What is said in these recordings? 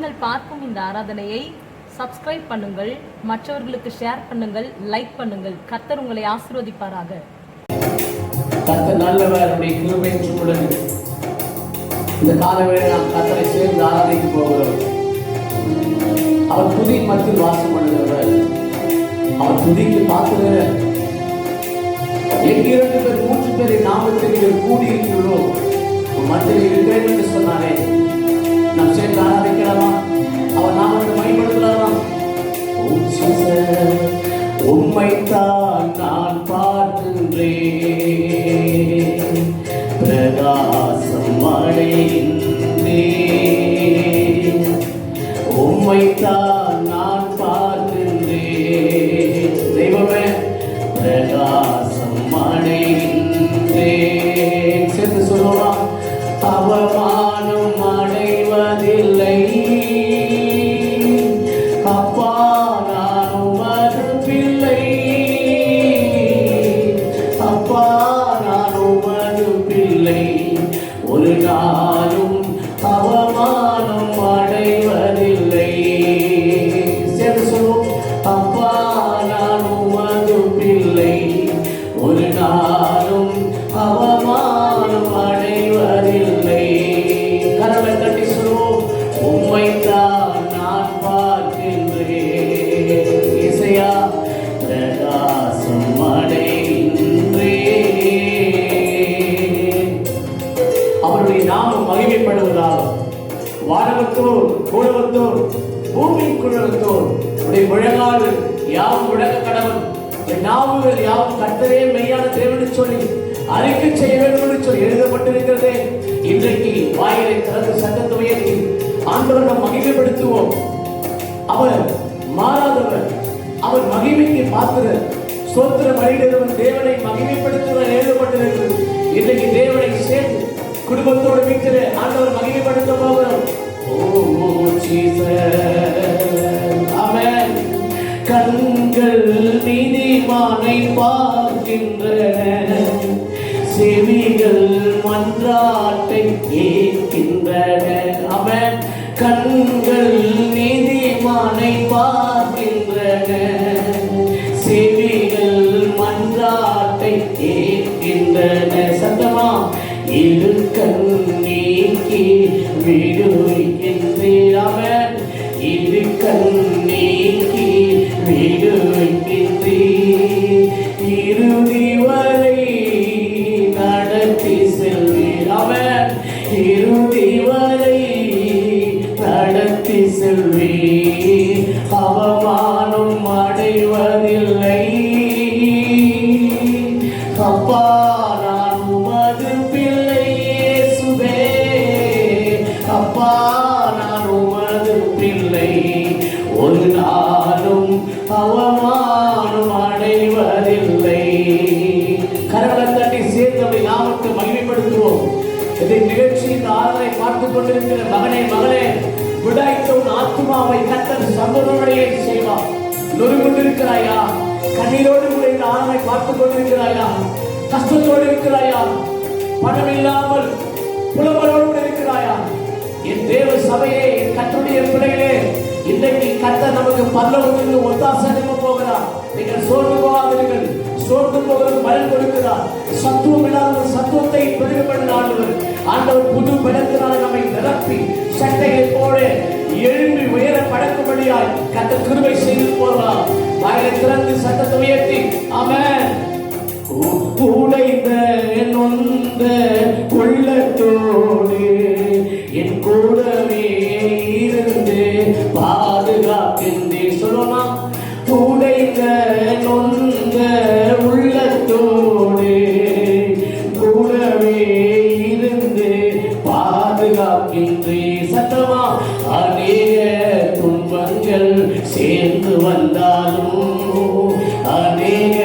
நீங்கள் பார்க்கும் இந்த ஆராதனையை சப்ஸ்கிரைப் பண்ணுங்கள், மற்றவர்களுக்கு ஷேர் பண்ணுங்கள், லைக் பண்ணுங்கள். கர்த்தர் உங்களை ஆசீர்வதிப்பாராக. கர்த்தர் நல்லவர், உடைய கிருபை உள்ளது. இந்த காலவேளை நாம் கர்த்தரை சேர்ந்து ஆராதிக்க போகிறோம். அவர் துதி மத்தியில் வாசம் பண்ணுகிறவர், அவர் துதிக்கு பார்க்கிறவர். எங்கே 2 பேர் 3 பேரின் நாமத்தில் நீங்கள் கூடியிருக்கிறோம், மத்தியில் இருக்கிறேன் என்று சொன்னாரே. நாம் சேர்ந்து ஆராதிக்கலாமா? அவர் நாமத்தை மகிமைப்படுத்தலாமா? உம்மைத்தான் நான் பார்க்கின்றேன், பிரகாசம் அடைகின்றேன். உம்மைத்தான் நான் பார்க்கின்றேன், தெய்வமே பிரகாசம் அடைகின்றேன். சேர்ந்து சொல்லலாம். அவமானம் அடைவதில்லை அப்பா, நான் உமது பிள்ளை. அப்பா, நான் உமது பிள்ளை. ஒரு நாளும் அவமானம் அடைவதில்லை. சேர்ந்து சொல்லுவோம். அப்பா, நான் உமது பிள்ளை. ஒரு நாளும் அவமானம் அடைவதில்லை. கரவை தட்டி சொல்லுவோம். உம்மைத்தான் நான் பார்க்கின்றேன், இசையா பிரகாசம் அடைகின்றேன். அவருடைய நாமம் மகிமைப்படுவதால் வானவத்தோர் கூடவத்தோர் பூமி குழவத்தோர் உடைய முழங்காடு யாவும் முழங்க கடவுள், நாவுகள் யாவும் கர்த்தரே மெய்யான தேவன் சொல்லி அறிக்கை செய்ய வேண்டும் என்று சொல்லி எழுதப்பட்டிருக்கிறதே. இன்றைக்கு வாயிலை திறந்து சட்டத்தை உயர்த்தி ஆண்டவரை நாம் மகிமைப்படுத்துவோம். அவர் மாறாதவர், அவர் மகிமைக்கு பாத்திரர். சோத்திர வழியிடுவன் தேவனை மகிமைப்படுத்துவர் எழுதப்பட்டிருக்கிறது. இன்றைக்கு தேவனை சேர்ந்து குடும்பத்தோடு வீட்டில் ஆண்டவர் மகிமைப்படுத்த போகிறோம். ஓ ஜீசஸ், ஆமென். கண்கள் நீதிமானை பார்க்கின்றன, செவிகள் மன்றாட்டை கேட்கின்றன. ஆமென். கண்கள் நீதிமானை பார்க்கின்றன, செவிகள் மன்றாட்டை கேட்கின்றன. சத்தமா இரு கண்ணீக்கி விடுவிக்கின்றேன். ஆமென். இரு கண்ணீக்கி விடுவிக்கின்றேன். இறுதி வரை நடத்தி செல்வீர். ஆமென். இறுதி வரை நடத்தி செல்வீர். அவமானம் அடைவதில்லை. அப்பா, நான் உமது பிள்ளை இயேசுவே. அப்பா, நான் உமது பிள்ளை. ஒரு நாளும் அவமானம் அடைவதில்லை. கரங்களை தட்டி சேர்ந்து நாமத்தை மகிமைப்படுத்துவோம். இதை நிகழ்ச்சியின் ஆதரவை பார்த்துக் கொண்டிருக்கிற மகனே மகளே, விடாய்த்த உன் ஆத்மாவை கர்த்தர் சம்பூர்ணமடைய செய்வார். நொறுங்குண்டிருக்கிறாயா? கண்ணீரோடு கூட இந்த ஆதரவை பார்த்துக் கொண்டிருக்கிறாயா? கஷ்டத்தோடு இருக்கிறாயா? பணம் இல்லாமல் புலம்பலோடு இருக்கிறாயா? என் தேவ சபையே, என் கர்த்தருடைய பிள்ளைகளே, இன்றைக்கு கர்த்தர் நமக்கு பரலோகத்திற்கு ஒத்தாசை அனுப்ப போகிறார். நீங்கள் சோர்ந்து போகாதீர்கள். சோர்ந்து போகிறது பலன் கொடுக்கிறார். சத்துவம் இல்லாத சத்துவத்தை பெருகப்பட்ட ஆண்டவர் புது பலத்தினால் நம்மை நிரப்பி சட்டையை போல எழும்பி உயர படக்கும்படியாய் கர்த்தர் கிருபை செய்து போகிறார். வாயிலை திறந்து சத்தத்தை உயர்த்தி ஆமென். உடைந்த நொந்த உள்ளத்தோடு என் கூடவே இருந்து பாதுகாக்கின்றேன். சொல்லலாம். உடைந்த நொந்த உள்ளத்தோடு கூடவே இருந்து பாதுகாக்கின்றேன். சத்தமா அநேக துன்பங்கள் சேர்ந்து வந்தாலும், அநேக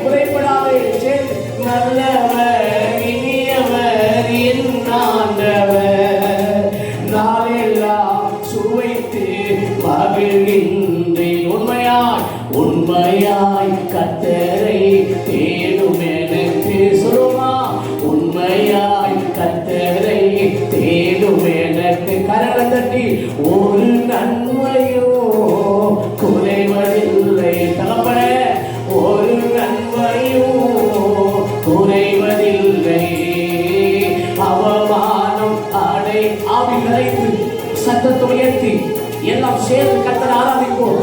குறைபடாதே. நல்லவர் இனியவர் என் ஆண்டவர், நாளெல்லாம் சுவைத்து மகிழ்கின்றேன். உண்மையாய் கர்த்தரை தேடும் எனக்கு சொல்லுமா, உண்மையாய் கர்த்தரை தேடும் எனக்கு கரங்களை தட்டி ஒரு நன்மையோ குறைவதில்லை. தகப்பனே, ஒரு நன்மையோ குறைவதில்லை. அவமானம் அடை ஆவி நிறைந்து சத்தத்தை உயர்த்தி எல்லாம் சேர்ந்து கர்த்தரை ஆராதிப்போம்.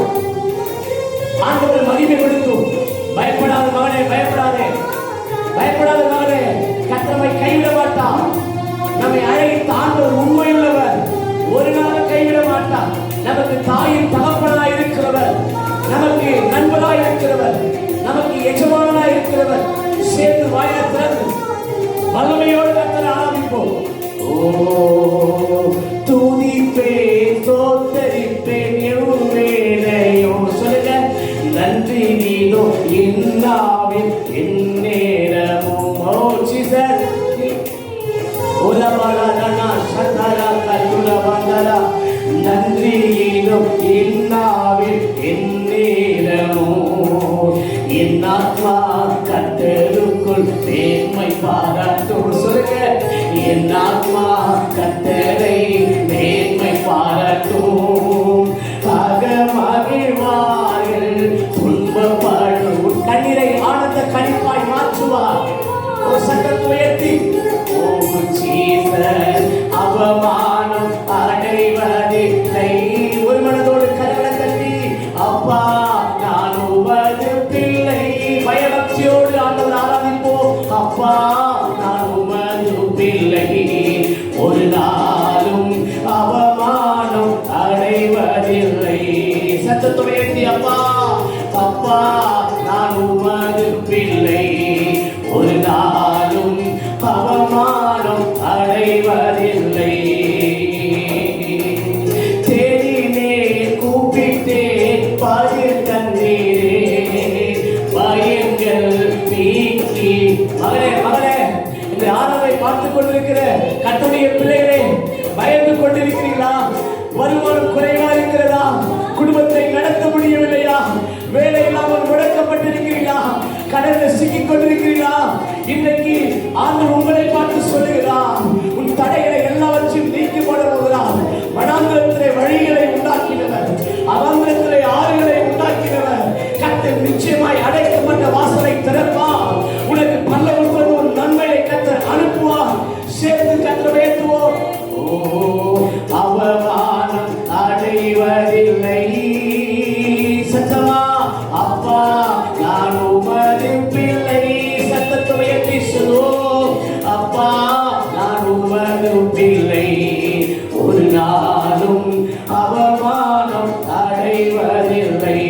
ஆண்டவர் மகிமைப்படுத்தும். பயப்படாத மகனே, பயப்படாதே, பயப்படாத மகனே, கர்த்தரை கைவிட மாட்டார். நம்மை அழைத்த ஆண்டவர் உண்மையுள்ளவர், ஒரு நாள் கைவிட மாட்டார். நமக்கு தாயின் தகப்பனாய் இருக்கிறவர், நமக்கு நண்பராய் இருக்கிறவர், நமக்கு எஜமானாய் இருக்கிறவர். சேர்ந்து வாயை திறந்து வல்லமையோடு கர்த்தரை ஆராதிப்போம். ஓ துதிப்பேன் தோத்தரிப்பேன் எவ்வேளையோ சொல்லுங்க. நன்றி நீதோ இன்னாவில் எந்நேரமும். ஓ ஜீசஸ் உலவலனா சதரா கல்லுல வந்தரா. நன்றி நீதோ இன்னாவில் எந்நேரமும். என் ஆத்மா கர்த்தருக்குள் மேன்மை பாராட்டும். சொல்லுங்க. என் ஆத்மா கர்த்தரை மேன்மை பாராட்டும். மகிழ்வார்கள் துன்பப்படும் கண்ணீரை ஆனந்த கணிப்பாய் மாற்றுவார். ஒரு சத்தத்தை உயர்த்தி ஓ ஜீசஸ் அவமானம் அடைவதில்லை. ஒரு மனதோடு கரங்களை தட்டி அப்பா நான் உமது பிள்ளை. பயபக்தியோடு ஆண்டவர் ஆராதிப்போம். அப்பா நான் உமது பிள்ளை, ஒரு நாளும் அவமானம் அடைவதில்லை. சத்தத்தை உயர்த்தி அப்பா அப்பா நான் உமது பிள்ளை, ஒரு நாளும் அவமானம் அடைவதில்லை. தேடினே கூப்பிட்டேன் பதில் தந்தீரே, பயங்கள் நீக்கி. மகளே மகளே, இந்த ஆராவை பார்த்துக் கொண்டிருக்கிற கர்த்தருடைய பிள்ளைகளே, பயந்து கொண்டிருக்கிறீர்களா? வருமானம் குறைவா இருக்கிறதா? குடும்பத்தை நடத்த முடியவில்லையா? வேலை இல்லாமல் முடக்கப்பட்டிருக்கிறீர்களா? கடலில் சிக்கிக் கொண்டிருக்கிறீர்களா? இன்றைக்கு ஆண்டவர் உங்களை பார்த்து சொல்லுகிறார், உன் தடைகளை எல்லாவற்றையும் நீக்கி போட போகிறார். வனாந்திரத்திலே வழிகளை உண்டாக்கினவர், அவாந்திரத்திலே ஆறுகளை உண்டாக்கினவர். கர்த்தர் நிச்சயமாய் அடைக்கப்பட்ட வாசலை திறப்பார். உனக்கு பல்லவர்கள் ஒரு நன்மையை கர்த்தர் அனுப்புவார். சேர்ந்து கர்த்தரை ஏற்றுவோம். ஓ அவமானம் அடைவதில்லை. சத்தமா அப்பா நான் உமது பிள்ளை. சத்தத்தை உயர்த்தி சொல்லுவோம். அப்பா நான் உமது பிள்ளை, ஒரு நாளும் அவமானம் அடைவதில்லை.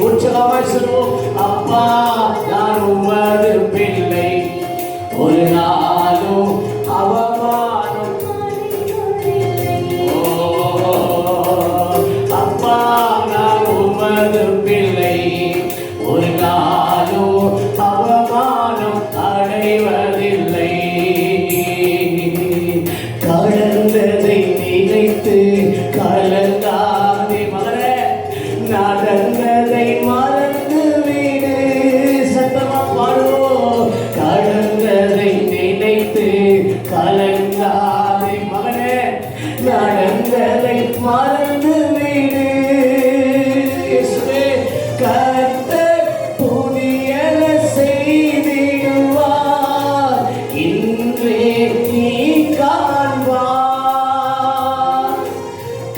உற்சாகமாய் சொல்லுவோம். அப்பா நான் உமது பிள்ளை, ஒரு நாளும் அவமானம். அப்பா நான் உமது பிள்ளை, ஒரு நாளும் அவமானம் அடைவதில்லை. கடந்ததை நினைத்து கலங்காதே மகளே, நடந்ததை மறந்து விடு. சத்தமா பாடுவோம். கடந்ததை நினைத்து கலங்காதே மகளே, நடந்ததை மறந்து விடு. கர்த்தர் புதியன செய்திடுவார், இன்றே நீ காண்பார்.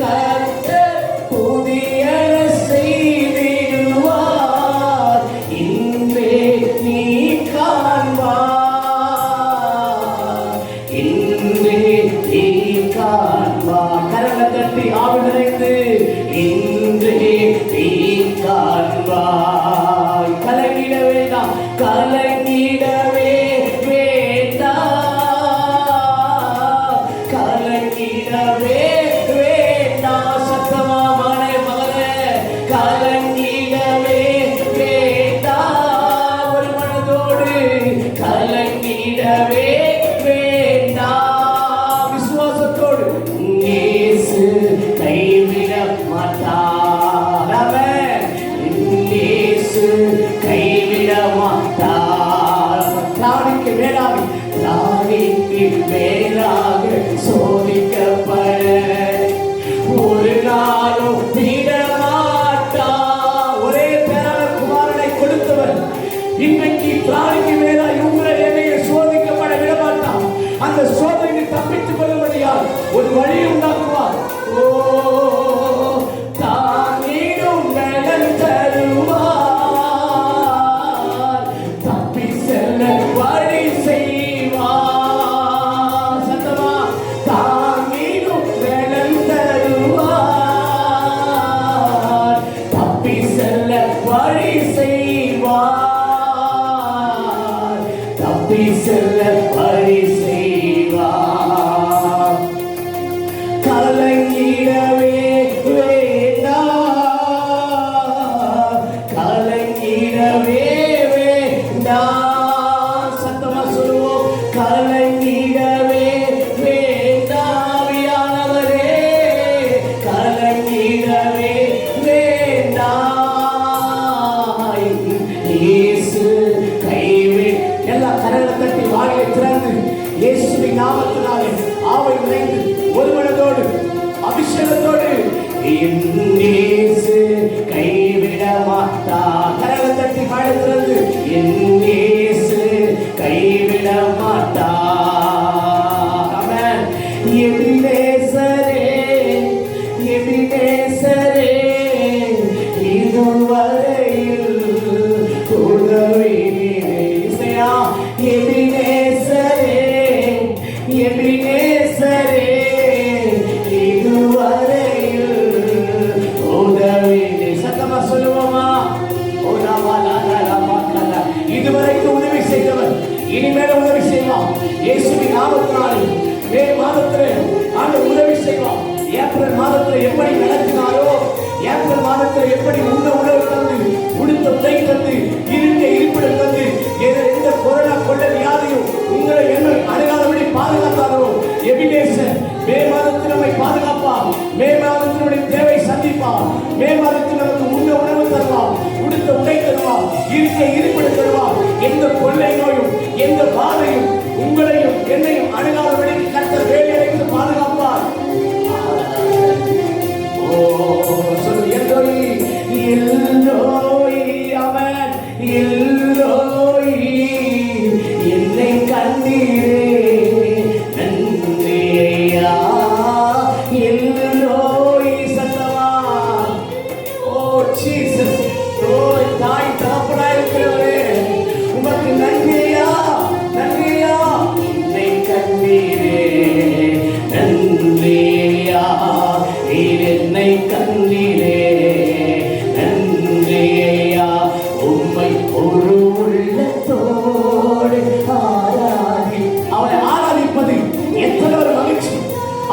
கர்த்தர் புதியன செய்திடுவார், இன்றே நீ காண்பார். இன்றே நீ காண்பார். கரங்களை தட்டி ஆவி நிறைந்து இன்றே நீ காண்பாய். கலங்கிட வேண்டாம், கலங்கிடவே வேண்டாம், கலங்கிடவே வேண்டாம். சத்தமா மகனே மகளே, கலங்கிடவே வேண்டாம். இயேசு கைவிட மாட்டார். திராணிக்கு மேலாக சோதிக்கப்பட ஒரு நாளும் விடமாட்டார். ஒரே பேரான குமாரனை கொடுத்தவர் இன்னைக்கு திராணிக்கு மேலாக உங்களை என்னைய சோதிக்கப்பட விடமாட்டார். அந்த சோதனையை தப்பித்துக் கொள்ளும்படியால் ஒரு வழி உண்டாக்குவார். ஓ தாங்கிடும் பலன் தருவார், தப்பி செல்ல வழி செய்வார். சத்தமா தாங்கிடும் பலன் தருவார், தப்பி செல்ல வழி செய்வார், தப்பி செல்ல வழி செய்வார். கலங்கிடவே வேண்டாம், கலங்கிடவே வேண்டாம். சத்தமா சொல்லுவோம். கலங்கிடவே வேண்டாவியானவரே, கலங்கிடவே வேண்டாம். இயேசு கைவிட எல்லா கரங்களை தட்டி வாயை திறந்து இயேசுவின் நாமத்தினாலே ஆவை நிறைந்து ஒரு மனதோடு அபிஷேகத்தோடு இயேசு கைவிட மாட்டார். கரங்களை தட்டி வாயை திறந்து இயேசு கைவிட மாட்டார். ஆமென். எபினேசரே, எபினேசரே, இதுவரையில் உதவினீரே. இசையா எபினேசரே, எபினேசரே, இதுவரையில் உதவினீரே. சத்தமா சொல்லுவோமா? இதுவரைக்கும் உதவி செய்தவர் இனிமேல் உதவி செய்வான். இயேசுவின் நாமத்தினாலே மே மாதத்திலே ஆண்டவர் உதவி செய்வான். ஏப்ரல் மாதத்தில் எப்படி நடத்தினாரோ, ஏப்ரல் மாதத்தில் எப்படி உண்ண உணவு தந்து, உடுத்த உடை தந்து, இருந்த இருப்பிடம் தந்து, எந்த கொரோனா கொண்ட வியாதியும் உங்களை என்ன அணுகாதபடி பாதுகாத்தாரோ, எபினேசர் மே மாதத்தில் நம்மை பாதுகாப்பார். மே மாதத்தில் நம்முடைய தேவை சந்திப்பார். மே மாதத்தில் நமக்கு உண்ண உணவு தருவார், உடுத்த உடை தருவார், இருக்க இருப்பிடம் தருவார். எந்த கொள்ளை நோயும் எந்த பாதையும் உங்களையும் என்னையும் அணுகாதபடி கர்த்தர் வேலையடைத்து பாதுகாப்பார். ஓ சொல்லு. எல்லோய் எல்லோய், அவன் எல்லோய், என்னை கண்டீரே நன்றி ஐயா. எல்லோய் சத்தமா. ஓ ஜீசஸ். ஓ தாய் தகப்பனாய் இருக்கிறவரே, உமக்கு நன்றி ஐயா, நன்றி ஐயா. என்னை கண்டீரே நன்றி ஐயா, நீர் என்னை கண்டீரே நன்றி ஐயா. உம்மை ஒரு உள்ளத்தோடு ஆராதி. அவரை ஆராதிப்பது எத்தனை ஒரு மகிழ்ச்சி,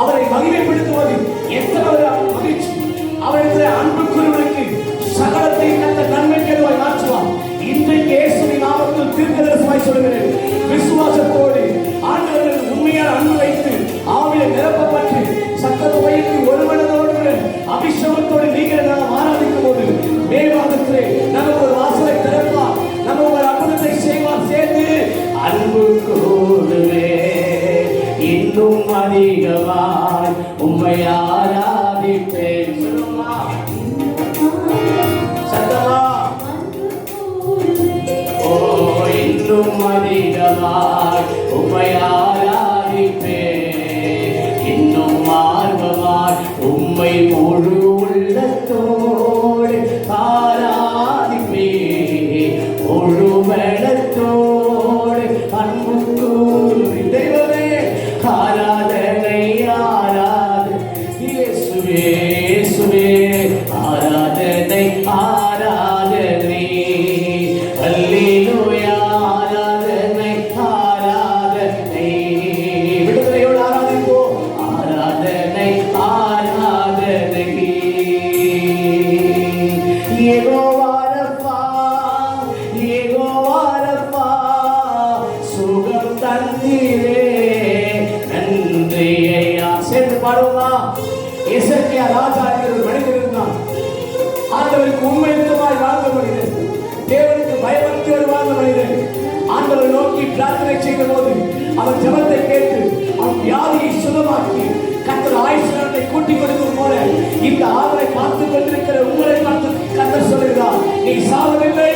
அவரை மகிமைப்படுத்துவது எத்தனை ஒரு மகிழ்ச்சி. அவருடைய அன்புக்குரியவர்களுக்கு சகலத்தை அந்த நன்மைக்கெதுவாய் மாற்றுவார். இன்றைக்கு இயேசுவின் நாமத்தில் தீர்க்கதரிசனமாய் சொல்கிறேன். விசுவாசத்தோடு ஆண்டவரின் உண்மையான அன்பு வைத்து ஆவியை நிரப்பப்பட்டு சத்தத்தை வைத்து ஒரு மனதோடு அபிஷேகத்தோடு நீங்கள் நாம் ஆராதிக்கும் போது மே மாதத்திலே நமக்கு ஒரு வாசலை திறப்பார், நமக்கு ஒரு அற்புதத்தை செய்வார். சேர்ந்து அன்பு கூடுவே இன்னும் அதிகமாய் உம்மை ஆராதிப்பேன். சொல்லுமா சத்தமா. ஓ இன்னும் அதிகமாய் உம்மை ஆராதிப்பேன், இன்னும் ஆர்வமாய் உம்மை முழு உள்ளத்தோடு ஆராதிப்பேன், முழு பலத்தோடு அன்பு கூறி. தெய்வமே ஆராதனை ஆராதனை இயேசுவே, இயேசுவே ஆராதனை ஆராதனை. அல்லேலூயா ஆராதனை ஆராதனை. விடுதலையோடு ஆராதிப்போம். ஆராதனை ஆராதனை. யெகோவா ரப்பா, யெகோவா ரப்பா, சுகம் தந்தீரே நன்றி ஐயா. சேர்ந்து பாடுவோமா? எசேக்கியா ராஜா என்கிற ஒரு மனிதர் இருந்தான். ஆண்டவருக்கு உண்மையுத்தமாய் வாழ்ந்த மனிதன். பிரார்த்தனை செய்த போது அவர் ஜெபத்தை கேட்டு அவன் வியாதியை சுகமாக்கி கர்த்தர் ஆயுஷ்காலத்தை கூட்டிக் கொடுக்கும் போல இந்த ஆவலை பார்த்து கொண்டிருக்கிற உங்களை பார்த்து கர்த்தர் சொல்லுகிறார், நீ சாவதில்லை,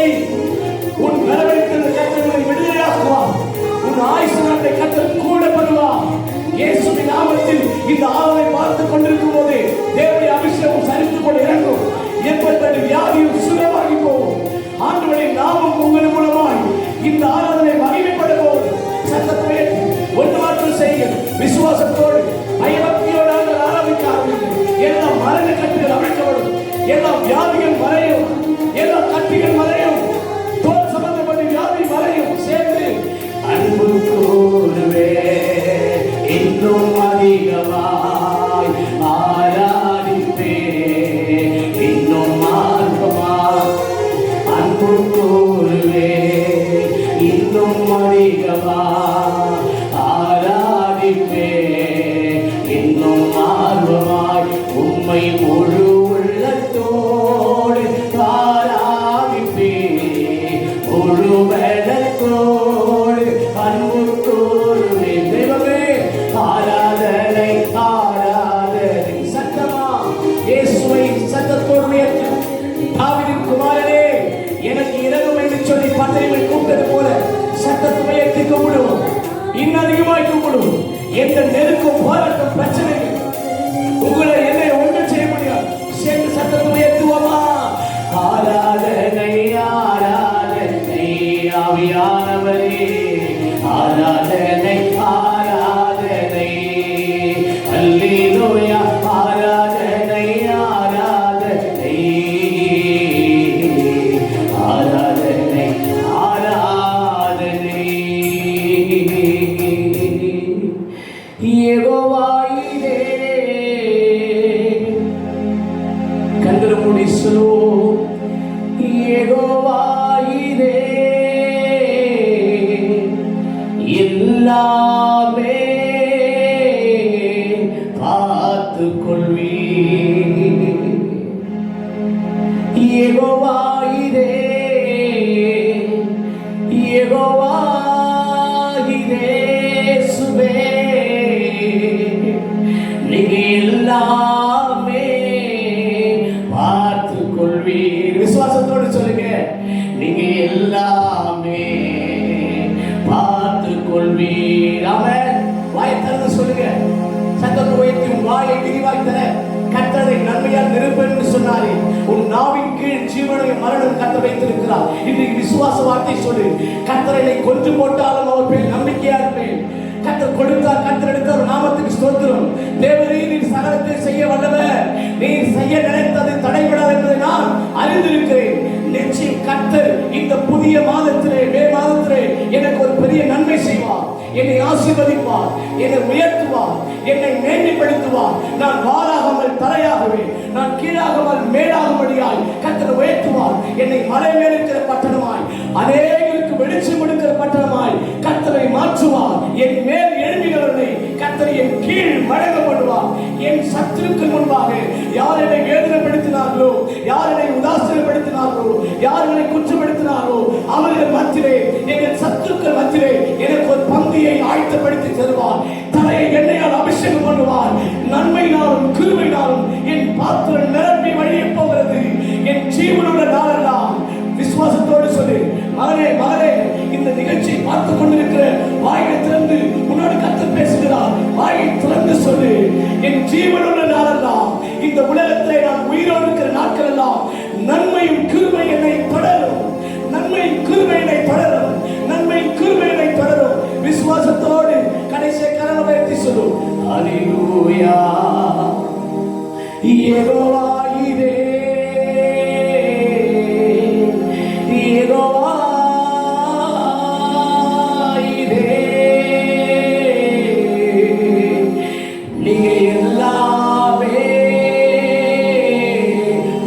உன் வரவழைத்தது கர்த்தர் விடுதலையாக்குவார், உன் ஆயுஷ்காலத்தை கர்த்தர் கூட பண்ணுவார். இயேசுவின் நாமத்தில் இந்த ஆவலை பார்த்து கொண்டிருக்கும் போது தேவனுடைய அபிஷேகம் சரிந்து கொண்டு இறங்கும். எப்படிப்பட்ட வியாதியும் சுகமாகி போகும். ஆண்டவருடைய நாமம் உங்கள் மூலமாய் இந்த ஆராதனை மகிமைப்பட போகும். சத்தத்தை ஒன்று மாற்றம் செய்ய விசுவாசத்தோடு பயபக்தியோடு ஆரம்பிக்க ஆரம்பிக்கும். எல்லா மரண கட்டுகள் அமைக்கப்படும், எல்லா வியாதிகள் மறையும், எல்லா கட்டிகள் மறையும், தோல் சம்பந்தப்பட்ட வியாதி மறையும். சேர்ந்து அன்பு கூறுவே இன்னும் அதிகமாய் ஆராதிப்பே இன்னும் மார்க்கமாய் அன்பு கூறுவே இன்னும் அதிகமாய் ஆராதிப்பே இன்னும் ஆர்வமாய் உம்மை முழு உள்ளத்தோடு ஆராதிப்பே முழு வெள்ளத்தோடு அன்பு கூறுவே. தெய்வமே ஆராதனை ஆராதனை. சத்தமா இயேசுவை சத்தத்தோடு உயர்த்து. தாவீதின் குமாரனே எனக்கு இரங்கும் என்று சொல்லி பட்டயங்களை கூப்பிட்டது போல சத்தத்தை உயர்த்தி கும்பிடுவோம். இன்னும் அதிகமாய் கும்பிடுவோம். எந்த நெருக்கம் போராட்டம் பிரச்சனைகள் உங்களை என்னை ஒன்றும் செய்ய முடியாது. சேர்ந்து சத்தத்தை உயர்த்துவோமா? ஆராதனை ஆராதனை ஆவியானவரே ஆராதனை ஆராதனை அல்லேலூயா ஆராதனை ஆராதனை ஆராதனை ஆராதனை. யெகோவாயிரே கண்களை மூடி சொல்லுவோம். யெகோவாயிரே எல்லாமே பார்த்து கொள்வீர். யெகோவாயிரே யெகோவாயிரே சுவே நீங்க எல்லாமே பார்த்து கொள்வீர். விசுவாசத்தோடு சொல்லுங்க, நீங்க எல்லாமே பார்த்து கொள்வீர். ஆமென். வாயை திறந்து சொல்லுங்க. சத்தத்தை உயர்த்தி வாயை விரிவாய் தர கர்த்தரை நன்மையால் நிரூபன்னு சொன்னாரே. உன் நாவின் கீழ் ஜீவனையும் மரணம் கர்த்தர் வைத்திருக்கிறார். இன்றைக்கு விசுவாச வார்த்தை சொல்லு. கர்த்தரை கொன்று போட்டாலும் அவர் பேர் நம்பிக்கையா இருப்பேன். கர்த்தர் கொடுத்தார், கர்த்தர் எடுத்தார், நாமத்துக்கு ஸ்தோத்திரம். தேவரே நீர் சகலத்தை செய்ய வல்லவர், நீர் செய்ய நினைத்தது தடைபடாது என்பதை நான் அறிந்திருக்கிறேன். நிச்சயம் கர்த்தர் இந்த புதிய மாதத்திலே மே மாதத்திலே எனக்கு ஒரு பெரிய நன்மை செய்வார். என்னை ஆசீர்வதிப்பார், என்னை உயர்த்துவார், என்னை மேன்மைப்படுத்துவார். நான் வாளாகாமல் தலையாகவே, நான் கீழாகாமல் மேலாகும்படியாய் கர்த்தர் உயர்த்துவார். என்னை மலை மேல் இருக்கிற பட்டணமாய், அநேகருக்கு வெளிச்சம் கொடுக்கிற பட்டணமாய் கர்த்தரை மாற்றுவார். என் மேல் எழும்பினவர்களை கர்த்தர் என் கீழ் மடங்க பண்ணுவார். என் சத்துருக்கு முன்பாக யார் என்னை வேதனைப்படுத்தினார்களோ, யார் என்னை உதாசீனப்படுத்தினார்களோ, யார் என்னை குற்றப்படுத்தினார்களோ அவர்கள் மத்தியிலே, எங்கள் சத்துருக்கள் மத்தியிலே எனக்கு ஒரு பந்தியை ஆயத்தப்படுத்தி தருவார். தலையை எண்ணெயால் அபிஷேகம் பண்ணுவார். நன்மையினாலும் கிருபையினாலும் என் பாத்திரம் நிரம்பி வழிய போகிறது. என் ஜீவனுள்ள நாளெல்லாம் விசுவாசத்தோடு சொல்லு. மகனே மகனே, இந்த நிகழ்ச்சியை பார்த்துக் கொண்டிருக்கிற வாயை திறந்து உன்னோடு கர்த்தர் பேசுகிறார். வாயை திறந்து சொல்லு. என் ஜீவனுள்ள நாளெல்லாம், இந்த உலகத்திலே நான் உயிரோடு இருக்கிற நாட்கள் எல்லாம் நன்மையும் கிருபை என்னை தொடரும். நன்மையும் கிருபை என்னை தொடரும். நன்மையும் கிருபை என்னை தொடரும். விசுவாசத்தோடு கடைசி கரங்களை உயர்த்தி சொல்லு. அல்லேலூயா. யெகோவாயிரே நீங்க எல்லாமே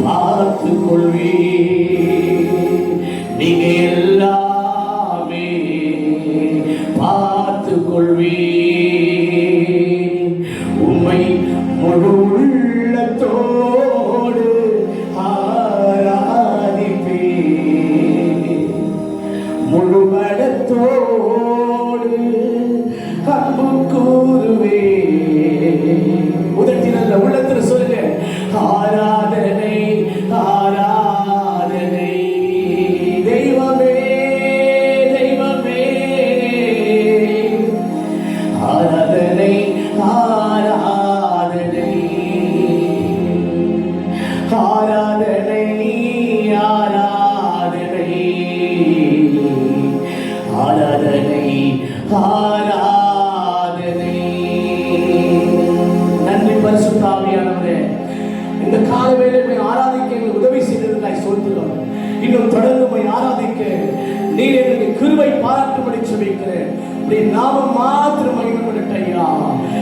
பார்த்து கொள்வீர். நீங்க எல்லாமே பார்த்து கொள்வீர். உம்மை முழு உள்ளத்தோடு ஆராதிப்பீர். முழு பலத்தோடு ஆராதனை. நன்றி பரிசுத்த ஆவியானவரே, இந்த கால வேளையை ஆராதிக்க எங்களுக்கு உதவி செய்ததற்காய் சொல்கிறோம். இன்னும் தொடர்ந்து போய் ஆராதிக்க நீர் எங்களுக்கு கிருபை பாராட்டும்படி ஜெபிக்கிறேன். இப்படி நாம மாத்திரம் மகிமைப்படட்டும் ஐயா,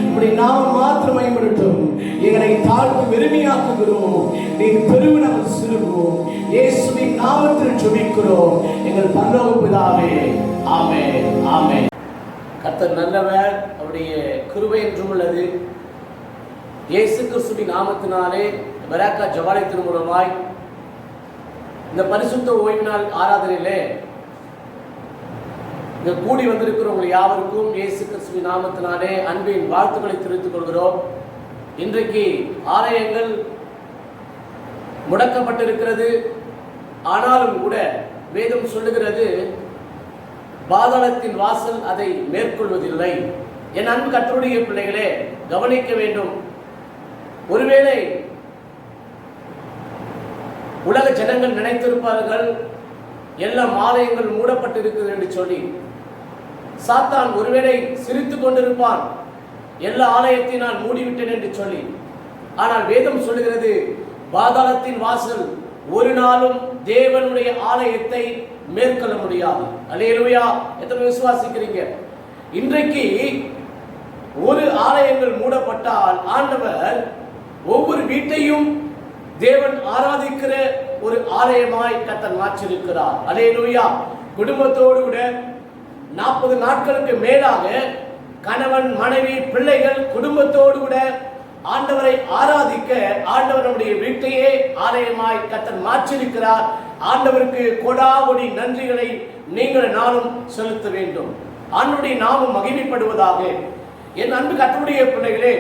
இப்படி நாம மாத்திரம் மகிமைப்படட்டும். எங்களை தாழ்த்து வெறுமையாக்குகிறோம், நீர் பெருமினம் சிறுவோம். இயேசுவின் நாமத்தில் ஜெபிக்கிறோம் எங்கள் பரலோக பிதாவே. ஆமென், ஆமென். கர்த்தர் நல்லவர், அவருடைய கிருபை என்றும் உள்ளது. இயேசு கிறிஸ்துவின் நாமத்தினாலே பராக்கா ஜெபாலயத்தின் மூலமாய் இந்த பரிசுத்த ஓய்வு நாள் ஆராதனையிலே இங்க கூடி வந்திருக்கிறவங்க யாவருக்கும் இயேசு கிறிஸ்துவின் நாமத்தினாலே அன்பின் வாழ்த்துக்களை தெரிவித்துக் கொள்கிறோம். இன்றைக்கு ஆலயங்கள் முடக்கப்பட்டிருக்கிறது. ஆனாலும் கூட வேதம் சொல்லுகிறது, பாதாளத்தின் வாசல் அதை மேற்கொள்வதில்லை. என் அன்பு கர்த்தருடைய பிள்ளைகளே, கவனிக்க வேண்டும். ஒருவேளை உலக ஜனங்கள் நினைத்திருப்பார்கள் எல்லாம் ஆலயங்கள் மூடப்பட்டிருக்கிறது என்று சொல்லி. சாத்தான் ஒருவேளை சிரித்துக் கொண்டிருப்பான், எல்லா ஆலயத்தை நான் மூடிவிட்டேன் என்று சொல்லி. ஆனால் வேதம் சொல்லுகிறது, பாதாளத்தின் வாசல் ஒரு நாளும் தேவனுடைய ஆலயத்தை மேற்கொள்ள முடியாது. அல்லேலூயா. எத்தனை விசுவாசிக்கிறீங்க? இன்றைக்கு ஒரு ஆலயங்கள் மூடப்பட்டால் ஆண்டவர் ஒவ்வொரு வீட்டையும் தேவன் ஆராதிக்கிற ஒரு ஆலயமாய் கர்த்தர் மாற்றிருக்கிறார். அல்லேலூயா. குடும்பத்தோடு கூட 40 நாட்களுக்கு மேலாக கணவன் மனைவி பிள்ளைகள் குடும்பத்தோடு கூட ஆண்டவரை ஆராதிக்க ஆண்டவர் நம்முடைய வீட்டையே ஆலயமாய் கர்த்தர் மாற்றிருக்கிறார். ஆண்டவருக்கு கொடாகொடி நன்றிகளை நீங்கள் நானும் செலுத்த வேண்டும். ஆண்டவருடைய நாமம் மகிமைப்படுவதாக. என் அன்பு கர்த்தருடைய பிள்ளைகளே,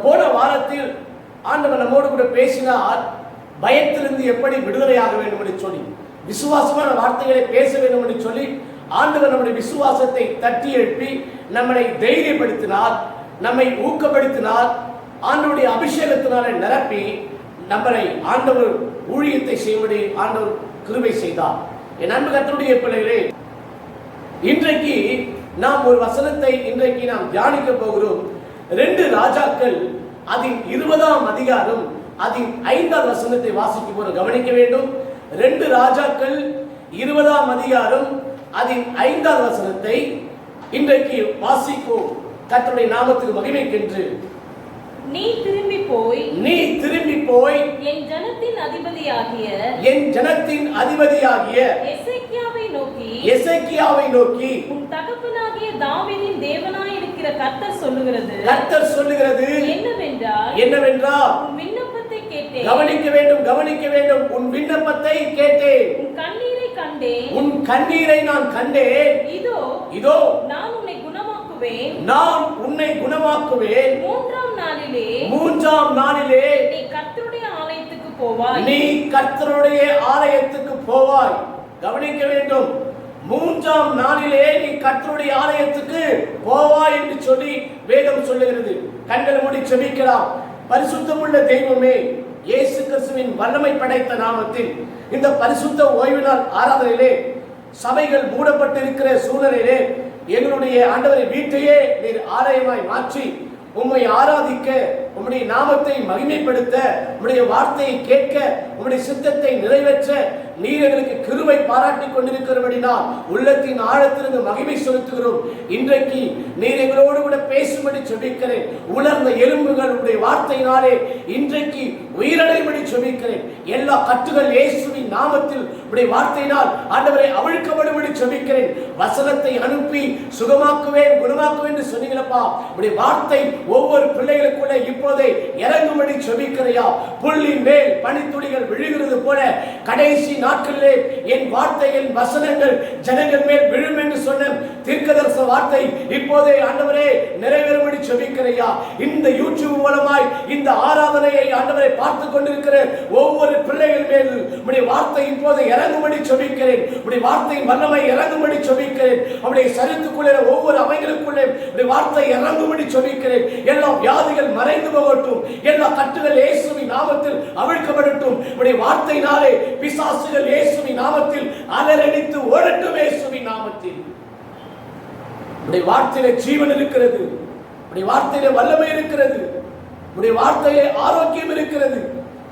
போன வாரத்தில் ஆண்டவர் நம்மோடு கூட பேசினார், பயத்திலிருந்து எப்படி விடுதலையாக வேண்டும் என்று சொல்லி, விசுவாசமான வார்த்தைகளை பேச வேண்டும் என்று சொல்லி ஆண்டவர் நம்முடைய விசுவாசத்தை தட்டி எழுப்பி நம்மை தைரியப்படுத்தினார், நம்மை ஊக்கப்படுத்தினார். ஆண்டவருடைய அபிஷேகத்தினாலே நிரப்பி நம்மை ஆண்டவர் ஊழியத்தை செய்யும்படி ஆண்டவர் கிருபை செய்தார். என் அன்பு கர்த்தருடைய பிள்ளைகளே, இன்றைக்கு நாம் ஒரு வசனத்தை இன்றைக்கு நாம் தியானிக்க போகிறோம். 2 ராஜாக்கள் அதின் 20ஆம் அதிகாரம் அதின் 5ஆம் வசனத்தை வாசிக்க போகிறோம். கவனிக்க வேண்டும். 2 ராஜாக்கள் 20ஆம் அதிகாரம் அதின் 5ஆம் வசனத்தை இன்றைக்கு வாசிப்போம். கர்த்தருடைய நாமத்துக்கு மகிமைக்கென்று. நீ திரும்பி போய் என் ஜனத்தின் அதிபதியாகிய எசேக்கியாவை நோக்கி உன் தகப்பனாகிய தாவீதின் தேவனாய் இருக்கிற கர்த்தர் சொல்லுகிறது என்னவென்றால் உன் விண்ணப்பத்தை கேட்டேன். கவனிக்க வேண்டும். உன் விண்ணப்பத்தை கேட்டேன். உன் கண்ணீரை நான் கண்டேன். இதோ நான் உன்னை குணமாக்குவேன். 3ஆம் நாளிலே நீ கர்த்தருடைய ஆலயத்துக்கு போவாய். கவனிக்க வேண்டும். 3ஆம் நாளிலே நீ கர்த்தருடைய ஆலயத்துக்கு போவாய் என்று சொல்லி வேதம் சொல்லுகிறது. கண்களை மூடி ஜெபிக்கலாம். பரிசுத்தமுள்ள தெய்வமே, இயேசு கிறிஸ்துவின் வல்லமை படைத்த நாமத்தில் இந்த பரிசுத்த ஓய்வு நாள் ஆராதனையிலே சபைகள் மூடப்பட்டிருக்கிற சூழ்நிலையிலே எங்களுடைய ஆண்டவரை வீட்டையே நீர் ஆலயமாய் மாற்றி உம்மை ஆராதிக்க, உம்முடைய நாமத்தை மகிமைப்படுத்த, உம்முடைய வார்த்தையை கேட்க, உம்முடைய சித்தத்தை நிறைவேற்ற நீர் எங்களுக்கு கிருபை பாராட்டி கொண்டிருக்கிறபடினால் உள்ளத்தின் ஆழத்திலிருந்து மகிமை செலுத்துகிறோம். இன்றைக்கு நீர் எங்களோடு கூட பேசும்படி ஜெபிக்கிறேன். உலர்ந்த எலும்புகள் உடைய வார்த்தையினாலே இன்றைக்கு உயிரடைபடி ஜெபிக்கிறேன். எல்லா கட்டுகள் இயேசுவின் நாமத்தில் உடைய வார்த்தையினால் ஆண்டவரை அவிழ்க்கப்படும்படி ஜெபிக்கிறேன். வசனத்தை அனுப்பி சுகமாக்குவேன், குணமாக்குவேன் என்று சொன்னீங்களப்பா. உடைய வார்த்தை ஒவ்வொரு பிள்ளைகளுக்குள்ள இப்போதே இறங்கும்படி ஜெபிக்கிறையா. புல்லின் மேல் பனித்துளிகள் விழுகிறது போல கடைசி நாட்களிலே என் வார்த்தை, என் வசனங்கள் ஜனங்கள் மேல் விழும் என்று சொன்ன தீர்க்கதரிசன வார்த்தை இப்போதே ஆண்டவரே நிறைவேறும்படி ஜெபிக்கிறையா. இந்த யூடியூப் மூலமாய் இந்த ஆராதனையை ஆண்டவரை பார்த்து கொண்டிருக்கிற ஒவ்வொரு பிள்ளைகள் மேல் உம்முடைய வார்த்தை இப்போது இறங்கும்படி ஜெபிக்கிறேன். உம்முடைய வார்த்தையின் வல்லமை இறங்கும்படி ஜெபிக்கிறேன். அவருடைய சரித்துக்குள்ளே ஒவ்வொரு அவைகளுக்குள்ளே உம்முடைய வார்த்தை இறங்கும்படி ஜெபிக்கிறேன். எல்லா வியாதிகள் மறைந்து போகட்டும், எல்லா கட்டுகள் இயேசுவின் நாமத்தில் அவிழ்க்கப்படட்டும். உம்முடைய வார்த்தையினாலே பிசாசுகள் இயேசுவின் நாமத்தில் அலறடித்து ஓடட்டும். இயேசுவின் நாமத்தில் உடைய வார்த்தையிலே ஜீவன் இருக்கிறது, உடைய வார்த்தையிலே வல்லமை இருக்கிறது, உடைய வார்த்தையிலே ஆரோக்கியம் இருக்கிறது,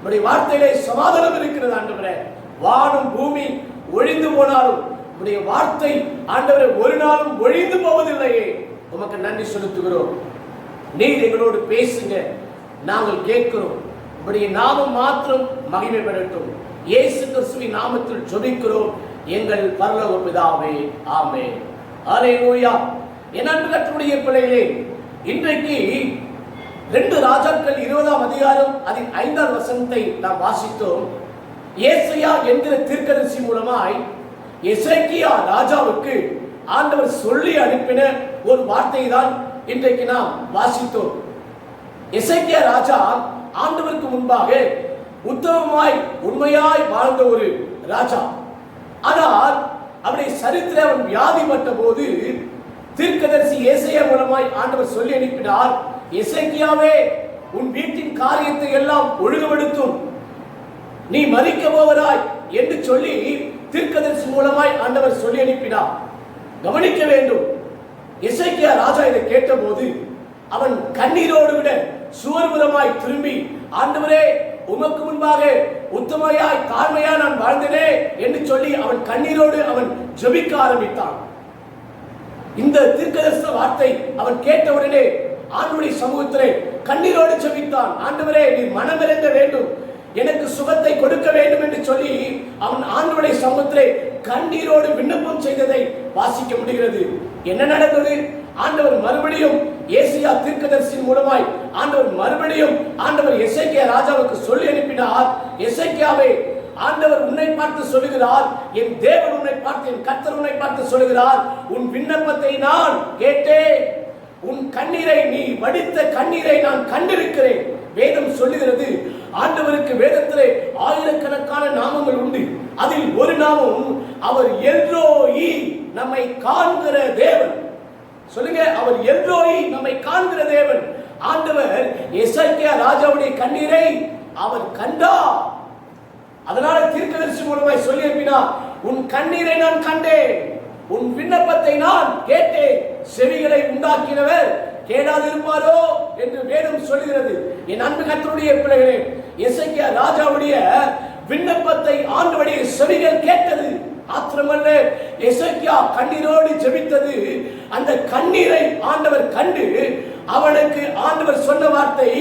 உடைய வார்த்தையிலே சமாதானம் இருக்கிறது. ஆண்டவரே, வானம் பூமி ஒழிந்து போனாலும் உடைய வார்த்தை ஆண்டவரே ஒரு நாளும் ஒழிந்து போவதில்லையே. உமக்கு நன்றி செலுத்துகிறோம். நீர் எங்களோடு பேசுங்க, நாங்கள் கேட்கிறோம். உடைய நாமம் மாத்திரம் மகிமை பெறட்டும். இயேசு கிறிஸ்துவின் நாமத்தில் ஜெபிக்கிறோம் எங்கள் பரலோக பிதாவே, ஆமென். அல்லேலூயா. என் அன்பு கர்த்தருடைய பிள்ளைகளே, இன்றைக்கு 2 ராஜாக்கள் 20ஆம் அதிகாரம் அதின் 5ஆம் வசனத்தை நாம் வாசித்தோம். ஏசாயா என்கிற தீர்க்கதரிசி மூலமாய் எசேக்கியா ராஜாவுக்கு ஆண்டவர் சொல்லி அனுப்பின ஒரு வார்த்தையை தான் இன்றைக்கு நாம் வாசித்தோம். எசேக்கியா ராஜா ஆண்டவருக்கு முன்பாக உத்தமமாய் உண்மையாய் வாழ்ந்த ஒரு ராஜா. ஆனால் அவருடைய சரித்திரம் அவன் வியாதிப்பட்ட போது தீர்க்கதரிசி ஏசாயா மூலமாய் ஆண்டவர் சொல்லி அனுப்பினார், எசேக்கியாவே, உன் வீட்டின் காரியத்தை எல்லாம் ஒழுங்குபடுத்தும், நீ மரிக்க போவராய் என்று சொல்லி தீர்க்கதரிசி மூலமாய் ஆண்டவர் சொல்லி அனுப்பினார். கவனிக்க வேண்டும், எசேக்கியா ராஜா இதை கேட்டபோது அவன் கண்ணீரோடு விட சுவர்புறமாய் திரும்பி, ஆண்டவரே, உமக்கு முன்பாக உத்தமையாய் தாழ்மையா நான் வாழ்ந்தனே என்று சொல்லி அவன் கண்ணீரோடு அவன் ஜெபிக்க ஆரம்பித்தான். இந்த தீர்க்கதரிசன வார்த்தை அவன் கேட்டவுடனே ஆண்டவருடைய சமூகத்திலே கண்ணீரோடு ஜெபித்தான். ஆண்டவரே, நீர் மனமிறங்க வேண்டும், எனக்கு சுகத்தை கொடுக்க வேண்டும் என்று சொல்லி அவன் ஆண்டவருடைய சமூகத்திலே கண்ணீரோடு விண்ணப்பம் செய்ததை வாசிக்க முடிகிறது. என்ன நடந்தது? ஆண்டவர் மறுபடியும் ஏசாயா தீர்க்கதரிசியின் மூலமாய் ஆண்டவர் எசேக்கியா ராஜாவுக்கு சொல்லி அனுப்பினார், எசேக்கியாவே, ஆண்டவர் உன்னை பார்த்து சொல்லுகிறார், என் தேவன் உன்னை பார்த்து, என் கர்த்தர் உன்னை பார்த்து சொல்லுகிறார், உன் விண்ணப்பத்தை நான் கேட்டேன், உன் கண்ணீரை, நீ வடித்த கண்ணீரை நான் கண்டிருக்கிறேன். வேதம் சொல்லுகிறது, ஆண்டவருக்கு வேதத்திலே ஆயிரக்கணக்கான நாமங்கள் உண்டு. அதில் ஒரு நாமம் அவர் எல்ரோயி, நம்மை காண்கிற தேவன். சொல்லுங்க, அவர் எல்ரோயி, நம்மை காண்கிற தேவன். ஆண்டவர் எசேக்கியா ராஜாவுடைய கண்ணீரை அவர் கண்டார். அதனால தீர்க்கதரிசி மூலமாய் சொல்லி அனுப்பினார், உன் கண்ணீரை நான் கண்டேன், உன் விண்ணப்பத்தை நான் கேட்டேன். செவிகளை உண்டாக்கினவர் கேடாதிருப்பாரோ என்று வேதம் சொல்லுகிறது. என் அன்பு கர்த்தருடைய பிள்ளைகளே, எசேக்கியா ராஜாவுடைய விண்ணப்பத்தை ஆண்டவருடைய செவிகள் கேட்டது. ஆத்திரமல்ல, எசேக்கியா கண்ணீரோடு ஜெபித்தது. அந்த கண்ணீரை ஆண்டவர் கண்டு அவனுக்கு ஆண்டவர் சொன்ன வார்த்தை,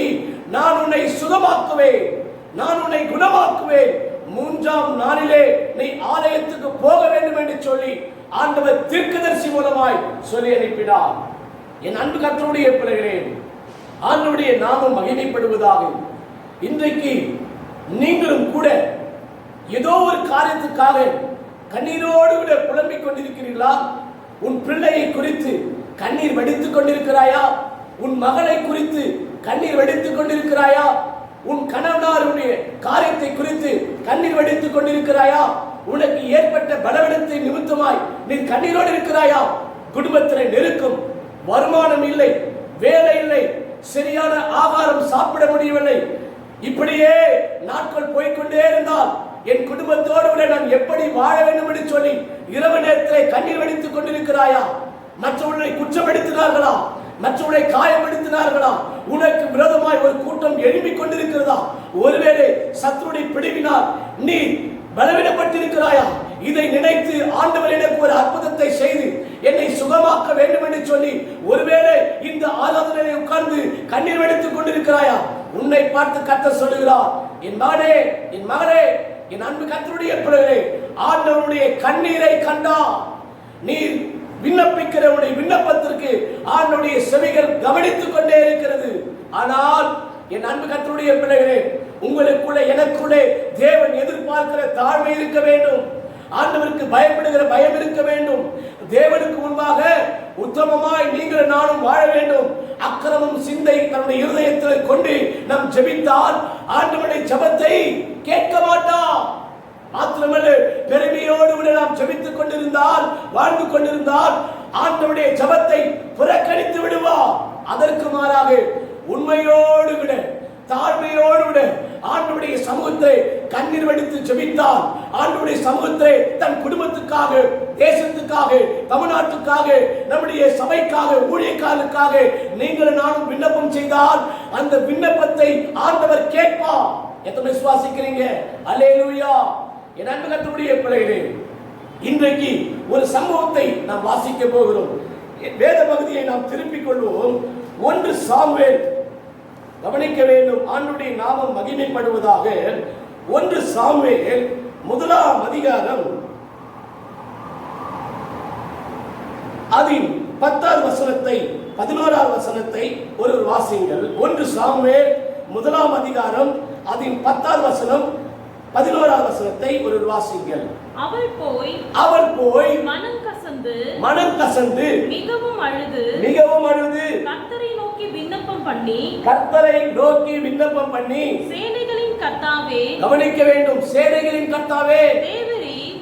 நான் உன்னை சுகமாக்குவேன், நான் உன்னை குணமாக்குவேன், 3ஆம் நாளிலே நீ ஆலயத்துக்கு போக வேண்டும் என்று சொல்லி ஆண்டவர் தீர்க்கதரிசி மூலமாய் சொல்லி அனுப்பினார். என் அன்பு கர்த்தருடைய பிள்ளைகளே, ஆண்டவருடைய நாமம் மகிமைப்படுவதாக. இன்றைக்கு நீங்களும் கூட ஏதோ ஒரு காரியத்துக்காக கண்ணீரோடு விட புலம்பிக் கொண்டிருக்கிறீர்களா? உன் பிள்ளையை குறித்து கண்ணீர் வடித்துக் கொண்டிருக்கிறாயா? உன் மகளை குறித்து கண்ணீர் வடித்துக் கொண்டிருக்கிறாயா? உன் கணவனாருடைய காரியத்தை குறித்து கண்ணீர் வடித்துக் கொண்டிருக்கிறாயா? உனக்கு ஏற்பட்ட பலவீனத்தை நிமித்தமாய் நீ கண்ணீரோடு இருக்கிறாயா? குடும்பத்திலே நெருக்கம், வருமானம் இல்லை, வேலை இல்லை, சரியான ஆகாரம் சாப்பிட முடியவில்லை, இப்படியே நாட்கள் போய்கொண்டே இருந்தால் என் குடும்பத்தோடு விட நான் எப்படி வாழ வேண்டும் என்று சொல்லி இரவு நேரத்திலே கண்ணீர் வடித்துக் கொண்டிருக்கிறாயா? மற்றவர்களை குற்றப்படுத்தினார்களா? மற்றவர்களை காயப்படுத்தினார்களா? உனக்கு விரோதமாய் ஒரு கூட்டம் எழும்பிக் கொண்டிருக்கிறதா? ஒருவேளை சத்துருடைய பிடிவினால் நீ பலவீனப்பட்டிருக்கிறாயா? இதை நினைத்து ஆண்டவர் எனக்கு ஒரு அற்புதத்தை செய்து என்னை சுகமாக்க வேண்டும் என்று சொல்லி ஒருவேளை இந்த ஆராதனையை உட்கார்ந்து கண்ணீர் வடித்துக் கொண்டிருக்கிறாயா? உன்னை பார்த்து கர்த்தர் சொல்லுகிறார், என் மகனே, என் மகளே, என் அன்பு கர்த்தருடைய பிள்ளைகளே, ஆண்டவருடைய கண்ணீரை கண்டா நீ விண்ணப்பிக்கிற உடைய விண்ணப்பத்திற்கு ஆண்டவருடைய செவிகள் கவனித்துக் கொண்டே இருக்கிறது. ஆனால் என் அன்பு கர்த்தருடைய பிள்ளைகளே, உங்களுக்குள்ளே எனக்குள்ளே தேவன் எதிர்பார்க்கிற தாழ்மை இருக்க வேண்டும். ஆண்டவருக்கு பயப்படுகிற பயம் இருக்க வேண்டும். தேவனுக்கு முன்பாக உத்தமமாய் நீங்கள் நானும் வாழ வேண்டும். அக்கிரமம் சிந்தை தன்னுடைய இருதயத்தில் கொண்டு நாம் ஜெபித்தால் ஆண்டவருடைய ஜெபத்தை கேட்க மாட்டார். மாத்திரமல்ல, பெருமையோடு விட நாம் ஜெபித்துக் கொண்டிருந்தால், வாழ்ந்து கொண்டிருந்தால் ஆண்டவருடைய ஜெபத்தை புறக்கணித்து விடுவார். அதற்கு மாறாக உண்மையோடு விட தாழ்மையோடு ஆண்டவருடைய சமூகத்தை கண்ணீர் வடித்து ஜெபித்தால், ஆண்டவருடைய சமூகத்தை தன் குடும்பத்துக்காக, தேசத்துக்காக, தமிழ்நாட்டுக்காக, நம்முடைய சபைக்காக, ஊழியக்காரருக்காக நீங்கள் நானும் விண்ணப்பம் செய்தால் அந்த விண்ணப்பத்தை ஆண்டவர் கேட்பார். எத்தனை விசுவாசிக்கிறீங்க? அல்லேலூயா. என் அன்பு கர்த்தருடைய பிள்ளைகளே, இன்றைக்கு ஒரு சம்பவத்தை நாம் வாசிக்க போகிறோம். வேத பகுதியை நாம் திருப்பிக் கொள்வோம். 1 சாமுவேல், கவனிக்க வேண்டும், ஆண்டவருடைய நாமம் மகிமைப்படுவதாக. 1 சாமுவேல் 1ஆம் அதிகாரம் அதின் 10வது வசனத்தை 11வது வசனத்தை ஒரு வாசிங்கள். 1 சாமுவேல் 1ஆம் அதிகாரம் அதின் 10வது வசனம் 11வது வசனத்தை ஒரு வாசிங்கள். அவள் போய் மனம் கசந்து மிகவும் அழுது கர்த்தரை நோக்கி விண்ணப்பம் பண்ணி சேனைகளின் கர்த்தாவே, கவனிக்க வேண்டும், சேனைகளின் கர்த்தாவே,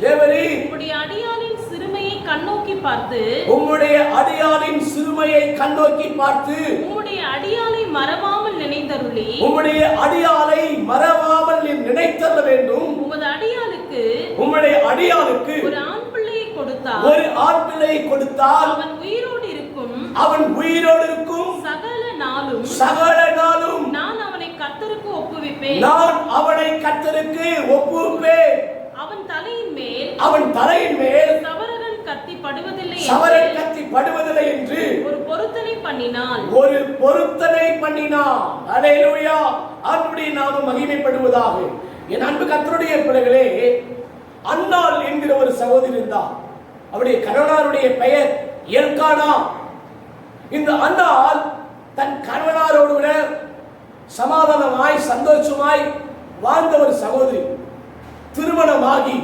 தேவரீ உம்முடைய அடியாளின் சிறுமையை கண்ணோக்கி பார்த்து, உம்முடைய அடியாளின் சிறுமையை கண்ணோக்கி பார்த்து, உம்முடைய அடியாளை மறவாமல் நினைத்தருளி, உம்முடைய அடியாளை மறவாமல் நினைத்தருள வேண்டும். உம்முடைய அடியாளுக்கு ஒரு ஆண் பிள்ளையை கொடுத்தால் அவன் உயிரோடு இருக்கும் சகல நாளும் நான் அவனை கர்த்தருக்கு ஒப்புவிப்பேன். அவன் தலையின் மேல் சவரகன் கத்தி படுவதில்லை என்று ஒரு பொருத்தனை பண்ணினாள். அல்லேலூயா. ஆண்டவருடைய நாமம் மகிமைப்படுவதாக. என் அன்பு கர்த்தருடைய பிள்ளைகளே, அன்னாள் என்கிற ஒரு சகோதரி இருந்தார். அவருடைய கணவனாருடைய பெயர் எல்கானா. இந்த அன்னாள் தன் கணவனாரோடு சமாதானமாய் சந்தோஷமாய் வாழ்ந்த ஒரு சகோதரி. திருமணமாகி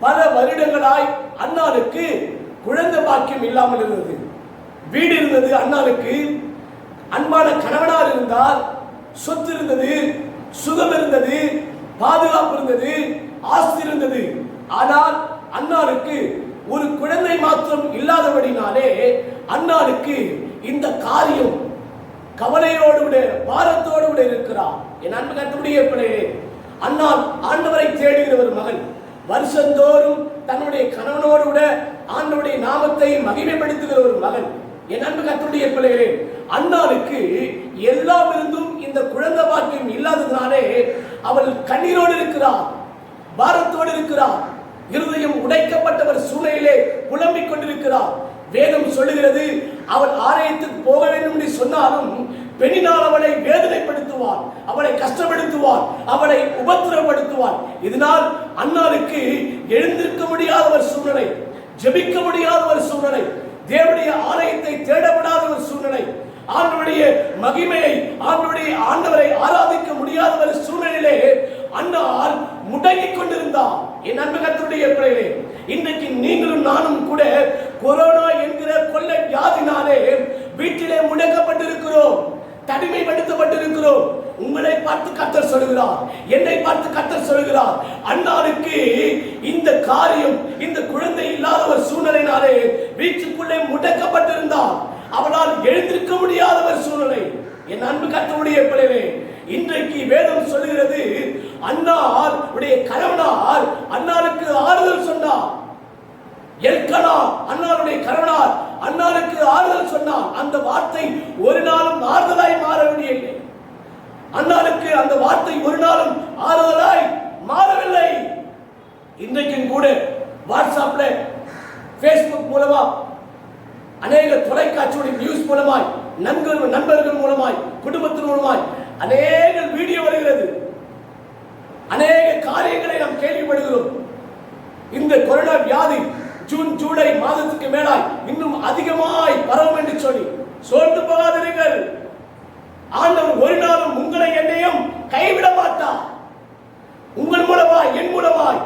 பல வருடங்களாய் அன்னாளுக்கு குழந்தை பாக்கியம் இல்லாமல் இருந்தது. வீடு இருந்தது, அன்னாளுக்கு அன்பான கணவனார் இருந்தார், சொத்து இருந்தது, சுகம் இருந்தது, பாதுகாப்பு இருந்தது, ஆஸ்தி இருந்தது. ஆனால் அன்னாளுக்கு ஒரு குழந்தை மாத்திரம் இல்லாதபடினாலே அன்னாளுக்கு இந்த காரியம் கவலையோடு பாரத்தோடு இருக்கிறார். என் அன்பு கர்த்தருடைய பிள்ளைகளே, அன்னாள் ஆண்டவரை தேடுகிற ஒரு மகள். வருஷந்தோறும் தன்னுடைய கணவனோடு ஆண்டவருடைய நாமத்தை மகிமைப்படுத்துகிற ஒரு மகள். என் அன்பு கர்த்தருடைய பிள்ளைகளே, அன்னாளுக்கு எல்லாம் இருந்தும் இந்த குழந்தை பாக்கியம் இல்லாததினாலே அவள் கண்ணீரோடு இருக்கிறார், பாரத்தோடு இருக்கிறார், இருதயம் உடைக்கப்பட்டவர் சூழ்நிலையிலே புலம்பிக் கொண்டிருக்கிறார். வேதம் சொல்லுகிறது, அவள் ஆலயத்துக்கு போக வேண்டும் என்று சொன்னாலும் பெண்ணினால் அவளை வேதனைப்படுத்துவார், அவளை கஷ்டப்படுத்துவார், அவளை உபத்திரப்படுத்துவார். இதனால் அன்னாளுக்கு எழுந்திருக்க முடியாத ஒரு சூழ்நிலை, ஜெபிக்க முடியாத ஒரு சூழ்நிலை, தேவனுடைய ஆலயத்தை தேடப்படாத ஒரு சூழ்நிலை, ஆண்டவருடைய மகிமையை ஆண்டவரை ஆராதிக்க முடியாத ஒரு சூழ்நிலையிலே அன்னாள் முடங்கிக் கொண்டிருந்தார். என் அன்பு கர்த்தருடைய பிள்ளைகளே, இன்றைக்கு நீங்களும் நானும் கூட கொரோனா என்கிற கொள்ளை வியாதினாலே வீட்டிலே முடக்கப்பட்டிருக்கிறோம், தனிமைப்படுத்தப்பட்டிருக்கிறோம். உங்களை பார்த்து கர்த்தர் சொல்கிறார், என்னை பார்த்து கர்த்தர் சொல்கிறார், அன்னாளுக்கு இந்த காரியம், இந்த குழந்தை இல்லாத ஒரு சூழ்நிலையினாலே வீட்டுக்குள்ளே முடக்கப்பட்டிருந்தார், அவளால் எழுந்திருக்க முடியாத ஒரு சூழ்நிலை. என் அன்பு கர்த்தருடைய பிள்ளைகளே, இன்றைக்கு வேதம் சொல்லுகிறது, அன்னாள் உடைய கணவனார் அன்னாளுக்கு ஆறுதல் சொன்னார். எல்கனா அன்னாளுடைய கணவனார் அன்னாளுக்கு ஆறுதல் சொன்னார். அந்த வார்த்தை ஒரு நாளும் ஆறுதலாய் மாறவில்லை. அன்னாளுக்கு அந்த வார்த்தை ஒரு நாளும் ஆறுதலாய் மாறவில்லை. இன்றைக்கும் கூட வாட்ஸ்அப்ல, பேஸ்புக் மூலமா, அநேக தொலைக்காட்சியுடைய நியூஸ் மூலமாய், நண்பர்கள் மூலமாய், குடும்பத்தின் மூலமாய் அநேக வீடியோ வருகிறது, அநேக காரியங்களை நாம் கேள்விப்படுகிறோம். இந்த கொரோனா வியாதி ஜூன் ஜூலை மாதத்துக்கு மேலாய் இன்னும் அதிகமாய் பரவும் என்று சொல்லி சோர்ந்து போகாதீர்கள். ஆண்டவர் ஒரு நாளும் உங்களை என்னையும் கைவிட மாட்டார். உங்கள் மூலமாய், என் மூலமாய்,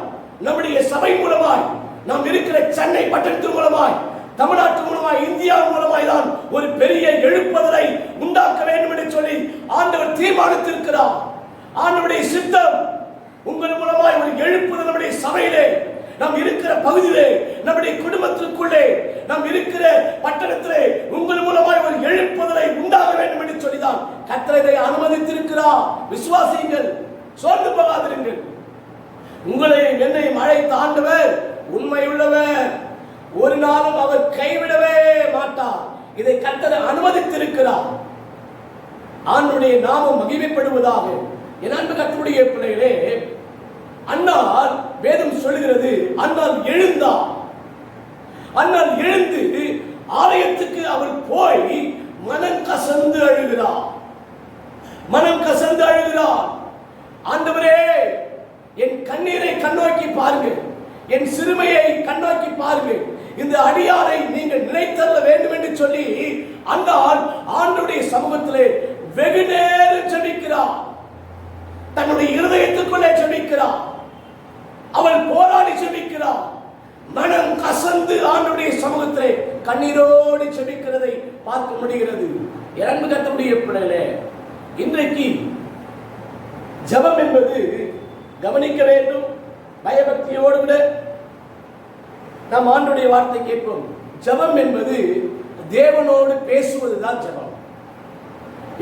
நம்முடைய சபை மூலமாய், நாம் இருக்கிற சென்னை பட்டணத்தின் மூலமாய், தமிழ்நாட்டு மூலமாய், இந்தியா மூலமாய் தான் ஒரு பெரிய எழுப்புதலை உண்டாக்க வேண்டும் என்று சொல்லி ஆண்டவர் தீர்மானித்திருக்கிறார். ஆண்டவருடைய சித்தம் உங்கள் மூலமாய் ஒரு எழுப்புதல் நம்முடைய சபையிலே, நாம் இருக்கிற பகுதியிலே, நம்முடைய குடும்பத்திற்குள்ளே, நாம் இருக்கிற பட்டணத்திலே உங்கள் மூலமாய் ஒரு எழுப்புதலை உண்டாக வேண்டும் என்று சொல்லிதான் கர்த்தரை ஆண்டவர் இதை அனுமதித்திருக்கிறார். விசுவாசியுங்கள், சோர்ந்து போகாதிருங்கள். உங்களை என்னையும் அழைத்த ஆண்டவர் உண்மையுள்ளவர். ஒரு நாளும் அவர் கைவிடவே மாட்டார். இதை கர்த்தர் அனுமதித்திருக்கிறார். ஆண்டவருடைய நாமம் மகிமைப்படுவதாக. என் அன்பு கர்த்தருடைய பிள்ளைகளே, அன்னாள் வேதம் சொல்லுகிறது, அன்னாள் எழுந்தார். அன்னாள் எழுந்து ஆலயத்துக்கு அவள் போய் மனம் கசந்து அழுகிறார். மனம் கசந்து அழுகிறார். ஆண்டவரே, என் கண்ணீரை கண்ணோக்கி பாருங்கள், என் சிறுமையை கண்ணோக்கி பாருங்கள், இந்த அடியாரை நீங்கள் நினைத்தள்ள வேண்டும் என்று சொல்லி அன்னாள் ஆண்டவருடைய சமூகத்திலே வெகு நேரம் ஜெபிக்கிறார். தன்னுடைய இருதயத்துக்குள்ளே ஜெபிக்கிறார். அவள் போராடி ஜெபிக்கிறார். மனம் கசந்து ஆண்டவருடைய சமூகத்திலே கண்ணீரோடு ஜெபிக்கிறதை பார்க்க முடிகிறது. இரண்டு கர்த்தருடைய பிள்ளைகளே, இன்றைக்கு ஜெபம் என்பது கவனிக்க வேண்டும். பயபக்தியோடு விட நாம் ஆண்டவருடைய வார்த்தை கேட்போம். ஜெபம் என்பது தேவனோடு பேசுவதுதான் ஜெபம்.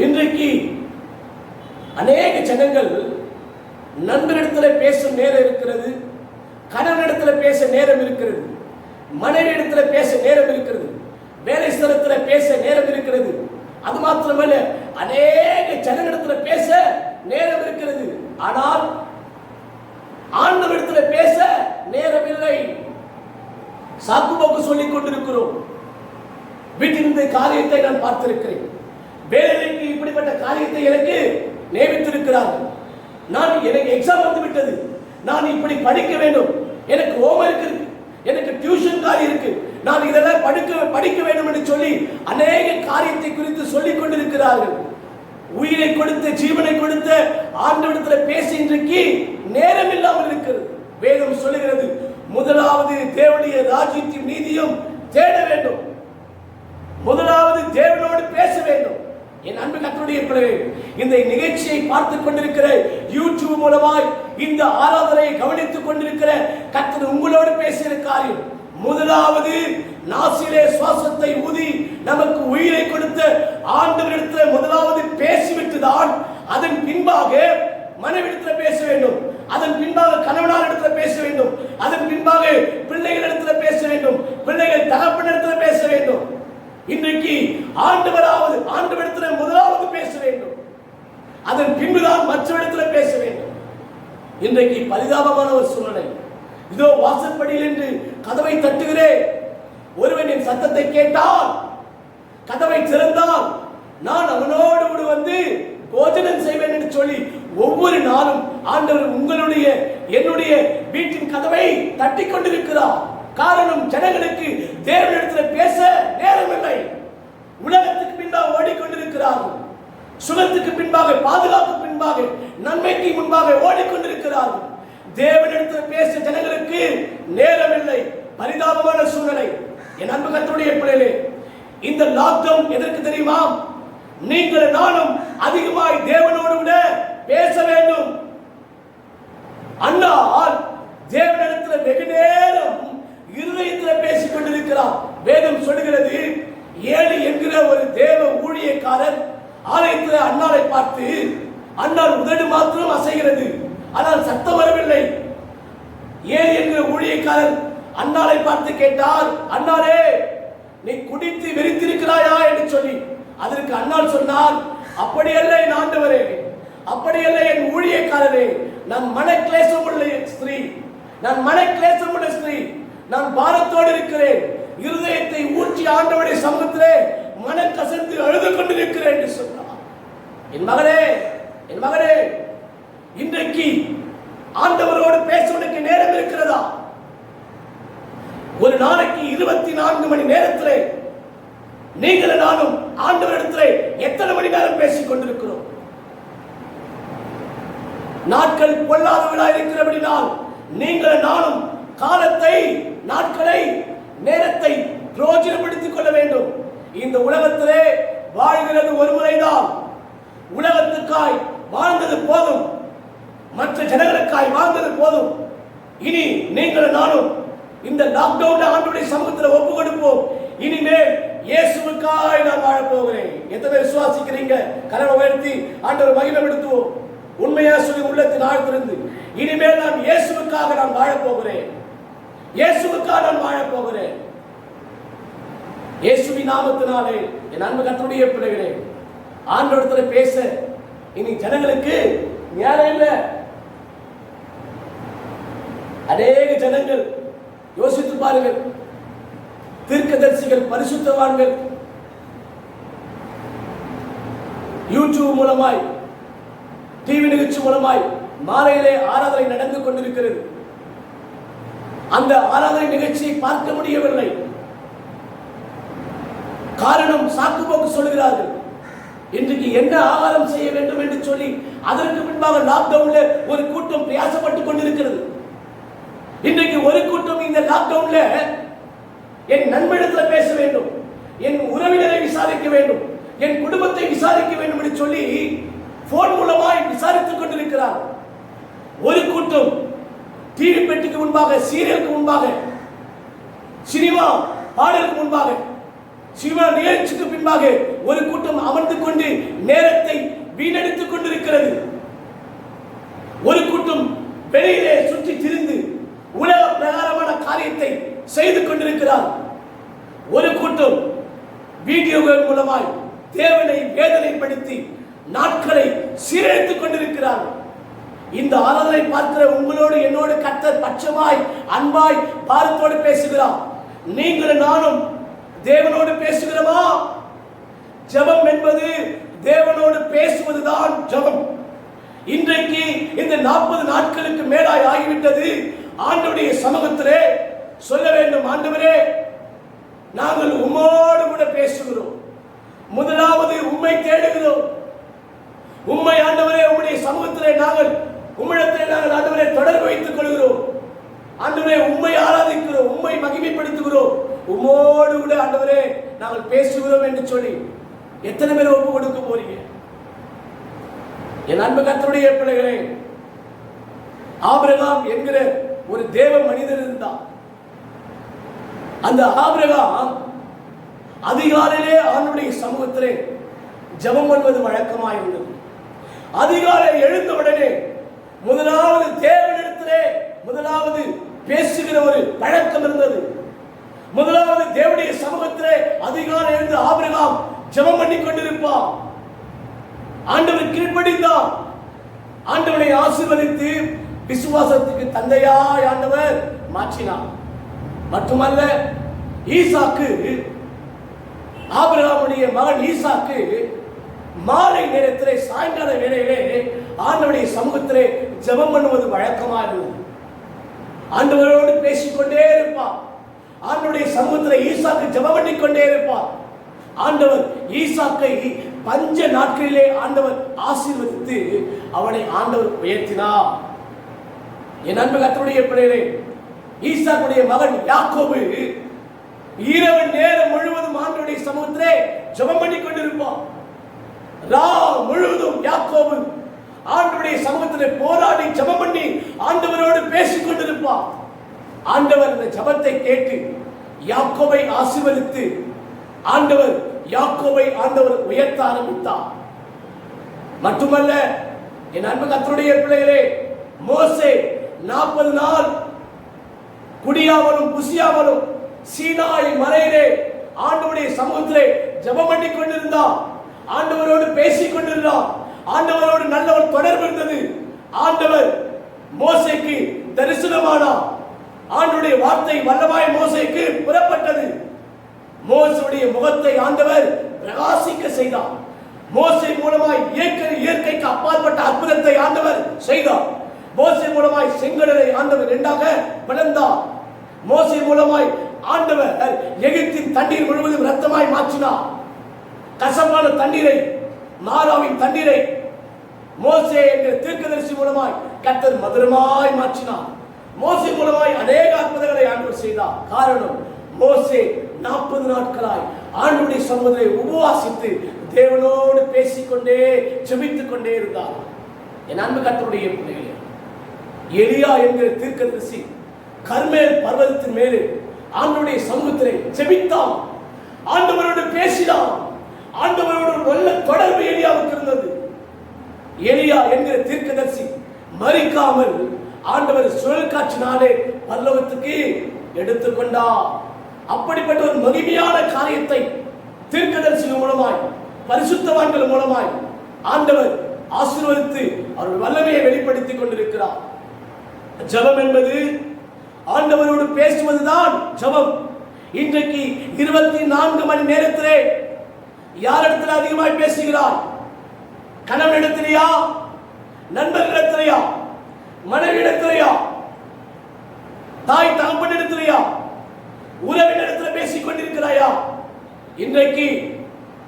இன்றைக்கு அநேக ஜனங்கள் நண்பரிடத்தில் பேசும் நேரம் இருக்கிறது, கணவனிடத்தில் பேச நேரம் இருக்கிறது, மனைவியிடத்தில் பேச நேரம் இருக்கிறது, வேலை ஸ்தலத்தில் பேச நேரம் இருக்கிறது. அது மாத்திரமல்ல, அநேக ஜனங்களிடத்தில் பேச நேரம் இருக்கிறது. ஆனால் ஆண்டவரிடத்தில் பேச நேரம் இல்லை. சாக்குபோக்கு சொல்லிக் கொண்டிருக்கிறோம். வீட்டில் இந்த காரியத்தை நான் பார்த்திருக்கிறேன். வேலைக்கு இப்படிப்பட்ட காரியத்தை எனக்கு நியமித்திருக்கிறார்கள். எனக்கு எக்ஸாம் வந்து விட்டது, நான் இப்படி படிக்க வேண்டும், எனக்கு ஹோம்வொர்க் இருக்கு, எனக்கு டியூஷன் காரியம் இருக்கு, நான் இதெல்லாம் படிக்க வேண்டும் என்று சொல்லி அநேக காரியத்தை குறித்து சொல்லிக் கொண்டிருக்கிறார்கள். உயிரை கொடுத்த ஜீவனை கொடுத்த ஆண்டவரிடத்தில் பேச இன்றைக்கு நேரம் இல்லாமல் இருக்கிறது. வேதம் சொல்லுகிறது, முதலாவது தேவனுடைய ராஜ்யத்தையும் நீதியும் தேட வேண்டும். முதலாவது தேவனோடு பேச வேண்டும். என் அன்பு கர்த்தருடைய பிள்ளைகளே, இந்த நிகழ்ச்சியை பார்த்துக் கொண்டிருக்கிற யூடியூப் மூலமாய் இந்த ஆராதனையை கவனித்துக் கொண்டிருக்கிற கர்த்தர் உங்களோடு பேசுகிற காரியம், முதலாவது நாசிலே சுவாசத்தை ஊதி நமக்கு உயிரை கொடுத்த ஆண்டவரிடத்தில் முதலாவது பேசிவிட்டுதான் அதன் பின்பாக மனைவிடத்தில் பேச வேண்டும், அதன் பின்பாக கணவனார் இடத்துல பேச வேண்டும், அதன் பின்பாக பிள்ளைகள் இடத்துல பேச வேண்டும், பிள்ளைகள் தகப்பனிடத்தில் பேச வேண்டும். இன்றைக்கு ஆண்டவரிடத்தில் முதலாவது பேச வேண்டும், அதன் பின்புதான் மற்றவரிடத்தில் பேச வேண்டும். இன்றைக்கு பரிதாபமான ஒரு சூழ்நிலை. இதோ வாசற்படியில் என்று கதவை தட்டுகிறேன், ஒருவன் என் சத்தத்தை கேட்டால், கதவை திறந்தால் நான் அவனோடு வந்து போஜனம் செய்வேன் என்று சொல்லி ஒவ்வொரு நாளும் ஆண்டவர் உங்களுடைய என்னுடைய வீட்டின் கதவை தட்டி கொண்டிருக்கிறார். காரணம், ஜனங்களுக்கு தேவனிடத்தில் பேச நேரமில்லை. உலகத்துக்கு பின்பாக ஓடிக்கொண்டிருக்கிறார்கள், சுகத்துக்கு பின்பாக, பாதுகாப்புக்கு பின்பாக, நன்மைக்கு முன்பாக ஓடிக்கொண்டிருக்கிறார்கள். தேவனிடத்தில் பேச ஜனங்களுக்கு நேரமில்லை. பரிதாபமான சூழ்நிலை. என் அன்பு கர்த்தருடைய பிள்ளைகளே, இந்த லாக்டவுன் எதற்கு தெரியுமா? நீங்கள் நானும் அதிகமாய் தேவனோடு விட பேச வேண்டும். அன்னால் தேவனிடத்தில் வெகு நேரம் இருதயத்தில் பேசிக் கொண்டிருக்கிறார். வேதம் சொல்லுகிறது, ஏழு என்கிற ஒரு தேவ ஊழியக்காரர் ஆலயத்தில் அன்னாரை பார்த்து, அன்னார் உதடு மாத்திரம் அசைகிறது, ஆனால் சத்தம் வரவில்லை. ஏழு என்கிற ஊழியக்காரர் அன்னாரை பார்த்து கேட்டார், அன்னாரே, நீ குடித்து வெறித்திருக்கிறாயா என்று சொல்லி. அதற்கு அன்னார் சொன்னார், அப்படியல்ல என் ஆண்டவரே, அப்படியல்ல என் ஊழியக்காரரே, நான் மனக்லேசம் உள்ள ஸ்திரீ, நான் மனக்லேசம் உள்ள ஸ்திரீ, நான் பாரத்தோடு இருக்கிறேன், இருதயத்தை ஊற்றி ஆண்டவருடைய சமூகத்திலே மனம் கசந்து அழுது கொண்டிருக்கிறேன் என்று சொன்னார். என் மகனே, என் மகனே, இன்றைக்கு ஆண்டவரோடு பேசுவதற்கு நேரம் இருக்கிறதா? ஒரு நாளைக்கு 24 மணி நேரத்திலே நீங்கள் நானும் ஆண்டவரிடத்திலே எத்தனை மணி நேரம் பேசிக் கொண்டிருக்கிறோம்? நாட்கள் பொல்லாதவர்களாக இருக்கிறபடினால் நீங்கள் நானும் காலத்தை, நாட்களை, நேரத்தை பிரயோஜனப்படுத்திக் கொள்ள வேண்டும். இந்த உலகத்திலே வாழ்கிறது ஒரு முறைதான். உலகத்துக்காய் வாழ்ந்தது போதும், மற்ற ஜனங்களுக்காய் வாழ்ந்தது போதும். இனி நீங்கள் நானும் இந்த லாக்டவுன் ஆண்டவருடைய சமூகத்தில் ஒப்பு கொடுப்போம். இனிமேல் இயேசுவுக்காய் நாம் வாழ வாழப் போகிறேன். எத்தனை விசுவாசிக்கிறீங்க? கரங்களை உயர்த்தி ஆண்டவர் மகிமைப்படுத்துவோம். உண்மையா சொல்லி உள்ளத்தின் ஆழ்த்திருந்து, இனிமேல் நான் இயேசுவுக்காக நான் வாழப் போகிறேன். இயேசுவுக்காக நான் வாழப் போகிறேன். இயேசுவின் நாமத்தினாலே என் அன்பு கர்த்தருடைய பிள்ளைகளே, ஆண்டவரிடத்துல பேச இனி ஜனங்களுக்கு நேரம் இல்லை. அநேக ஜனங்கள் யோசித்து பாருங்கள், தீர்க்கதரிசிகள், பரிசுத்தவான்கள் யூடியூப் மூலமாய், டிவி நிகழ்ச்சி மூலமாய் மாலையிலே ஆராதனை நடந்து கொண்டிருக்கிறது. அந்த ஆராதனை நிகழ்ச்சியை பார்க்க முடியவில்லை. காரணம், சாக்கு போக்கு சொல்கிறார்கள். இன்றைக்கு என்ன ஆகாரம் செய்ய வேண்டும் என்று சொல்லி அதற்கு முன்பாக லாக்டவுன்ல ஒரு கூட்டம் பிரயாசப்பட்டுக் கொண்டிருக்கிறது. இன்றைக்கு ஒரு கூட்டம் இந்த லாக்டவுன்ல என் நண்பனிடத்தில் பேச வேண்டும், என் உறவினரை விசாரிக்க வேண்டும், என் குடும்பத்தை விசாரிக்க வேண்டும் என்று சொல்லி போன் மூலமாய் விசாரித்துக் கொண்டிருக்கிறார். ஒரு கூட்டம் டிவி பெட்டிக்கு முன்பாக, சீரியலுக்கு முன்பாக, சினிமா பாடலுக்கு முன்பாக, சினிமா நிகழ்ச்சிக்கு பின்பாக ஒரு கூட்டம் அமர்ந்து கொண்டு நேரத்தை வீணடித்துக் கொண்டிருக்கிறது. ஒரு கூட்டம் வெளியிலே சுற்றி திரிந்து உலக பிரகாரமான காரியத்தை செய்து கொண்டிருக்கிறார். ஒரு கூட்டம் வீடியோக்கள் மூலமாய் தேவனை வேதனைப்படுத்தி நாட்களை சீரழித்துக் கொண்டிருக்கிறார். இந்த ஆராதனை பார்க்கிற உங்களோடு என்னோடு கர்த்தர் பட்சமாய், அன்பாய், பாரத்தோடு பேசுகிறார். நீங்கள் நானும் தேவனோடு பேசுகிறோமா? ஜெபம் என்பது தேவனோடு பேசுவதுதான் ஜெபம். இன்றைக்கு இந்த 40 நாட்களுக்கு மேலாய் ஆகிவிட்டது. ஆண்டவருடைய சமூகத்திலே சொல்ல வேண்டும், ஆண்டவரே நாங்கள் உம்மோடு கூட பேசுகிறோம். முதலாவது உம்மை தேடுகிறோம். உம்மை ஆண்டவரே, உம்முடைய சமூகத்திலே நாங்கள் உம்மிடத்திலே நாங்கள் ஆண்டவரே தொடர்பு வைத்துக் கொள்கிறோம். ஆண்டவரே உம்மை ஆராதிக்கிறோம், உம்மை மகிமைப்படுத்துகிறோம். உம்மோடு கூட ஆண்டவரே நாங்கள் பேசுகிறோம் என்று சொல்லி எத்தனை பேர் ஒப்பு கொடுக்க போறீங்க? என் அன்பு கர்த்தருடைய பிள்ளைகளே, ஆபிரகாம் என்கிற ஒரு தேவ மனிதர் இருந்தார். அந்த ஆபிரகாம் அதிகாலையிலே ஆண்டவருடைய சமூகத்திலே ஜெபம் பண்ணுவது வழக்கமாயிருந்தது. அதிகாலை எழுந்த உடனே முதலாவது தேவனிடத்திலே முதலாவது பேசுகிற ஒரு பழக்கம் இருந்தது. முதலாவது தேவனுடைய சமூகத்திலே அதிகாலை எழுந்து ஆபிரகாம் ஜெபம் பண்ணி கொண்டிருப்பார். ஆண்டவர் கீழ்ப்படிந்தார். ஆண்டவரை ஆசீர்வதித்து விசுவாசத்துக்கு தந்தையாய் ஆண்டவர் மாற்றினார். மட்டுமல்ல, ஈசாக்கு, ஆபிரகாமுடைய மகன் ஈசாக்கு மாலை நேரத்திலே, சாயங்கால வேளையிலே ஆண்டவருடைய சமூகத்திலே ஜெபம் பண்ணுவது வழக்கமாக இருந்தது. ஆண்டவரோடு பேசிக்கொண்டே இருப்பார். ஆண்டவருடைய சமூகத்திலே ஈசாக்கு ஜெபம் பண்ணிக் கொண்டே இருப்பார். ஆண்டவர் ஈசாக்கை பஞ்ச நாட்களிலே ஆண்டவர் ஆசீர்வதித்து அவனை ஆண்டவர் உயர்த்தினார். என் அன்பு கர்த்தருடைய பிள்ளைகளே, ஈசாக்குடைய மகன் யாக்கோபு இரவு நேரம் முழுவதும் ஆண்டவருடைய சமூகத்திலே ஜெபம் பண்ணி கொண்டிருப்பான். முழுவதும் யாக்கோபு ஆண்டவருடைய சமூகத்திலே போராடி ஜெபம் பண்ணி ஆண்டவரோடு பேசிக் கொண்டிருப்பான். ஆண்டவர் இந்த ஜெபத்தை கேட்டு யாக்கோபை ஆசீர்வதித்து ஆண்டவர் யாக்கோபை ஆண்டவர் உயர்த்த ஆரம்பித்தார். மட்டுமல்ல, என் அன்பு கர்த்தருடைய பிள்ளைகளே, மோசே 40 நாள் குடியாமலும் புசியாமலும் சீனாய் மலையிலே ஆண்டவருடைய சமூகத்திலே ஜெபம் பண்ணி கொண்டிருந்தார். ஆண்டவரோடு பேசிக் கொண்டிருந்தார். ஆண்டவரோடு நல்ல ஒரு தொடர்பு இருந்தது. ஆண்டவர் மோசேக்கு தரிசனமானார். ஆண்டவருடைய வார்த்தை வல்லமாய் மோசேக்கு புறப்பட்டது. மோசேயுடைய முகத்தை ஆண்டவர் பிரகாசிக்க செய்தார். மோசே மூலமாய் இயற்கைக்கு அப்பாற்பட்ட அற்புதத்தை ஆண்டவர் செய்தார். மோசே மூலமாய் செங்கடலை ஆண்டவர் இரண்டாக பிளந்தார். மோசே மூலமாய் ஆண்டவர் எகிப்தின் தண்ணீர் முழுவதும் இரத்தமாய் மாற்றினார். கசப்பான தண்ணீரை, மாராவின் தண்ணீரை மோசே என்கிற தீர்க்கதரிசி மூலமாய் கர்த்தர் மதுரமாய் மாற்றினார். மோசே மூலமாய் அநேக அற்புதங்களை ஆண்டவர் செய்தார். காரணம், மோசே 40 நாட்களாய் ஆண்டவருடைய சமூகத்திலே உபவாசித்து தேவனோடு பேசிக்கொண்டே ஜெபித்துக் கொண்டே இருந்தார். என் அன்பு கர்த்தருடைய பிள்ளைகளே, எலியா என்கிற தீர்க்கதரிசி கர்மேல் பர்வதத்தின் மேலே ஆண்டவருடைய சமூகத்திலே ஜெபித்தான். ஆண்டவரோடு பேசினான். ஆண்டவரோடு ஒரு நல்ல தொடர்பு எலியாவுக்கு இருந்தது. எலியா என்கிற தீர்க்கதரிசி மரிக்காமல் ஆண்டவர் சுழல் காற்றினாலே பரலோகத்துக்கு எடுத்துக்கொண்டார். அப்படிப்பட்ட ஒரு மகிமையான காரியத்தை தீர்க்கதரிசிகள் மூலமாய் பரிசுத்தவான்கள் மூலமாய் ஆண்டவர் ஆசீர்வதித்து அவருடைய வல்லமையை வெளிப்படுத்திக் கொண்டிருக்கிறார். ஜெபம் என்பது ஆண்டவரோடு பேசுவதுதான் ஜெபம். இன்றைக்கு 24 மணி நேரத்திலே யாரிடத்தில் அதிகமாய் பேசுகிறார்? கணவனிடத்திலேயா, நண்பர்களிடத்திலேயா, மனைவியிடத்திலேயா, தாய் தகப்பனிடத்திலேயா, உறவினரிடத்தில் பேசிக் கொண்டிருக்கிறாயா? இன்றைக்கு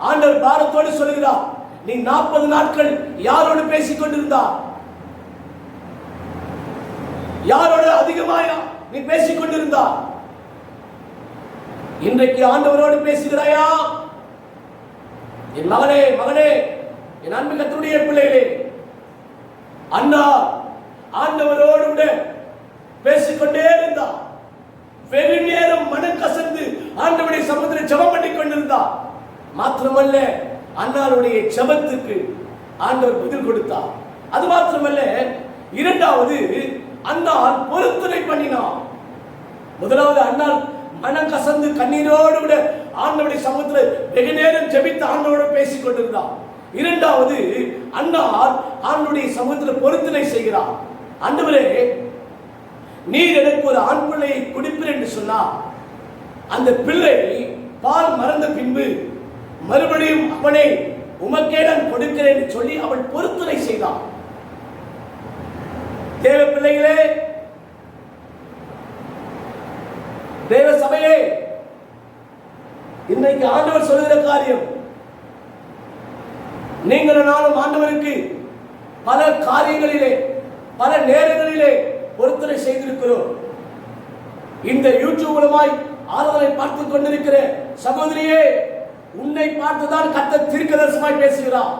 ஆண்டவர் பாரத்தோடு சொல்கிறார், நீ 40 நாட்கள் யாரோடு பேசிக் கொண்டிருந்தார்? யாரோடு அதிகமாயா நீ பேசிக் கொண்டிருந்தார்? இன்றைக்கு ஆண்டவரோடு பேசுகிறாயா? என் மகனே, மகனே, என் அன்பு கர்த்தருடைய பிள்ளைகளே, அண்ணா ஆண்டவரோடு பேசிக்கொண்டே இருந்தார். வெகு நேரம் மனம் கசந்து ஆண்டவருடைய சமூகத்தில் ஜெபம் பண்ணிக் கொண்டிருந்தார். மாத்திரமல்ல, அண்ணாளுடைய ஜெபத்துக்கு ஆண்டவர் பதில் கொடுத்தார். அது மாத்திரமல்ல, இரண்டாவது அண்ணாள் பொருத்தனை பண்ணினார். முதலாவது அண்ணாள் மனம் கசந்து கண்ணீரோடு கூட ஆண்டவருடைய சமூகத்தில் வெகு நேரம் ஜெபித்து ஆண்டவரோடு பேசிக் கொண்டிருந்தார். இரண்டாவது அண்ணாள் ஆண்டவருடைய சமூகத்தில் பொருத்தனை செய்கிறார். ஆண்டவரே, நீர் எனக்கு ஒரு ஆண் பிள்ளையை கொடுப்பீர் என்று சொன்னார். அந்த பிள்ளை பால் மறந்த பின்பு மறுபடியும் அவனை உமக்கே நான் கொடுக்கிறேன் என்று சொல்லி அவள் பொருத்தனை செய்தார். தேவ பிள்ளைகளே, தேவ சபையே, இன்றைக்கு ஆண்டவர் சொல்லுகிற காரியம், நீங்களும் நானும் ஆண்டவருக்கு பல காரியங்களிலே பல நேரங்களிலே பொருத்தனை செய்திருக்கிறோம். இந்த யூடியூப் மூலமாய் ஆராதனை பார்த்துக் கொண்டிருக்கிற சகோதரியே, உன்னை பார்த்துதான் கர்த்தர் தீர்க்கதரிசனமாய் பேசுகிறார்.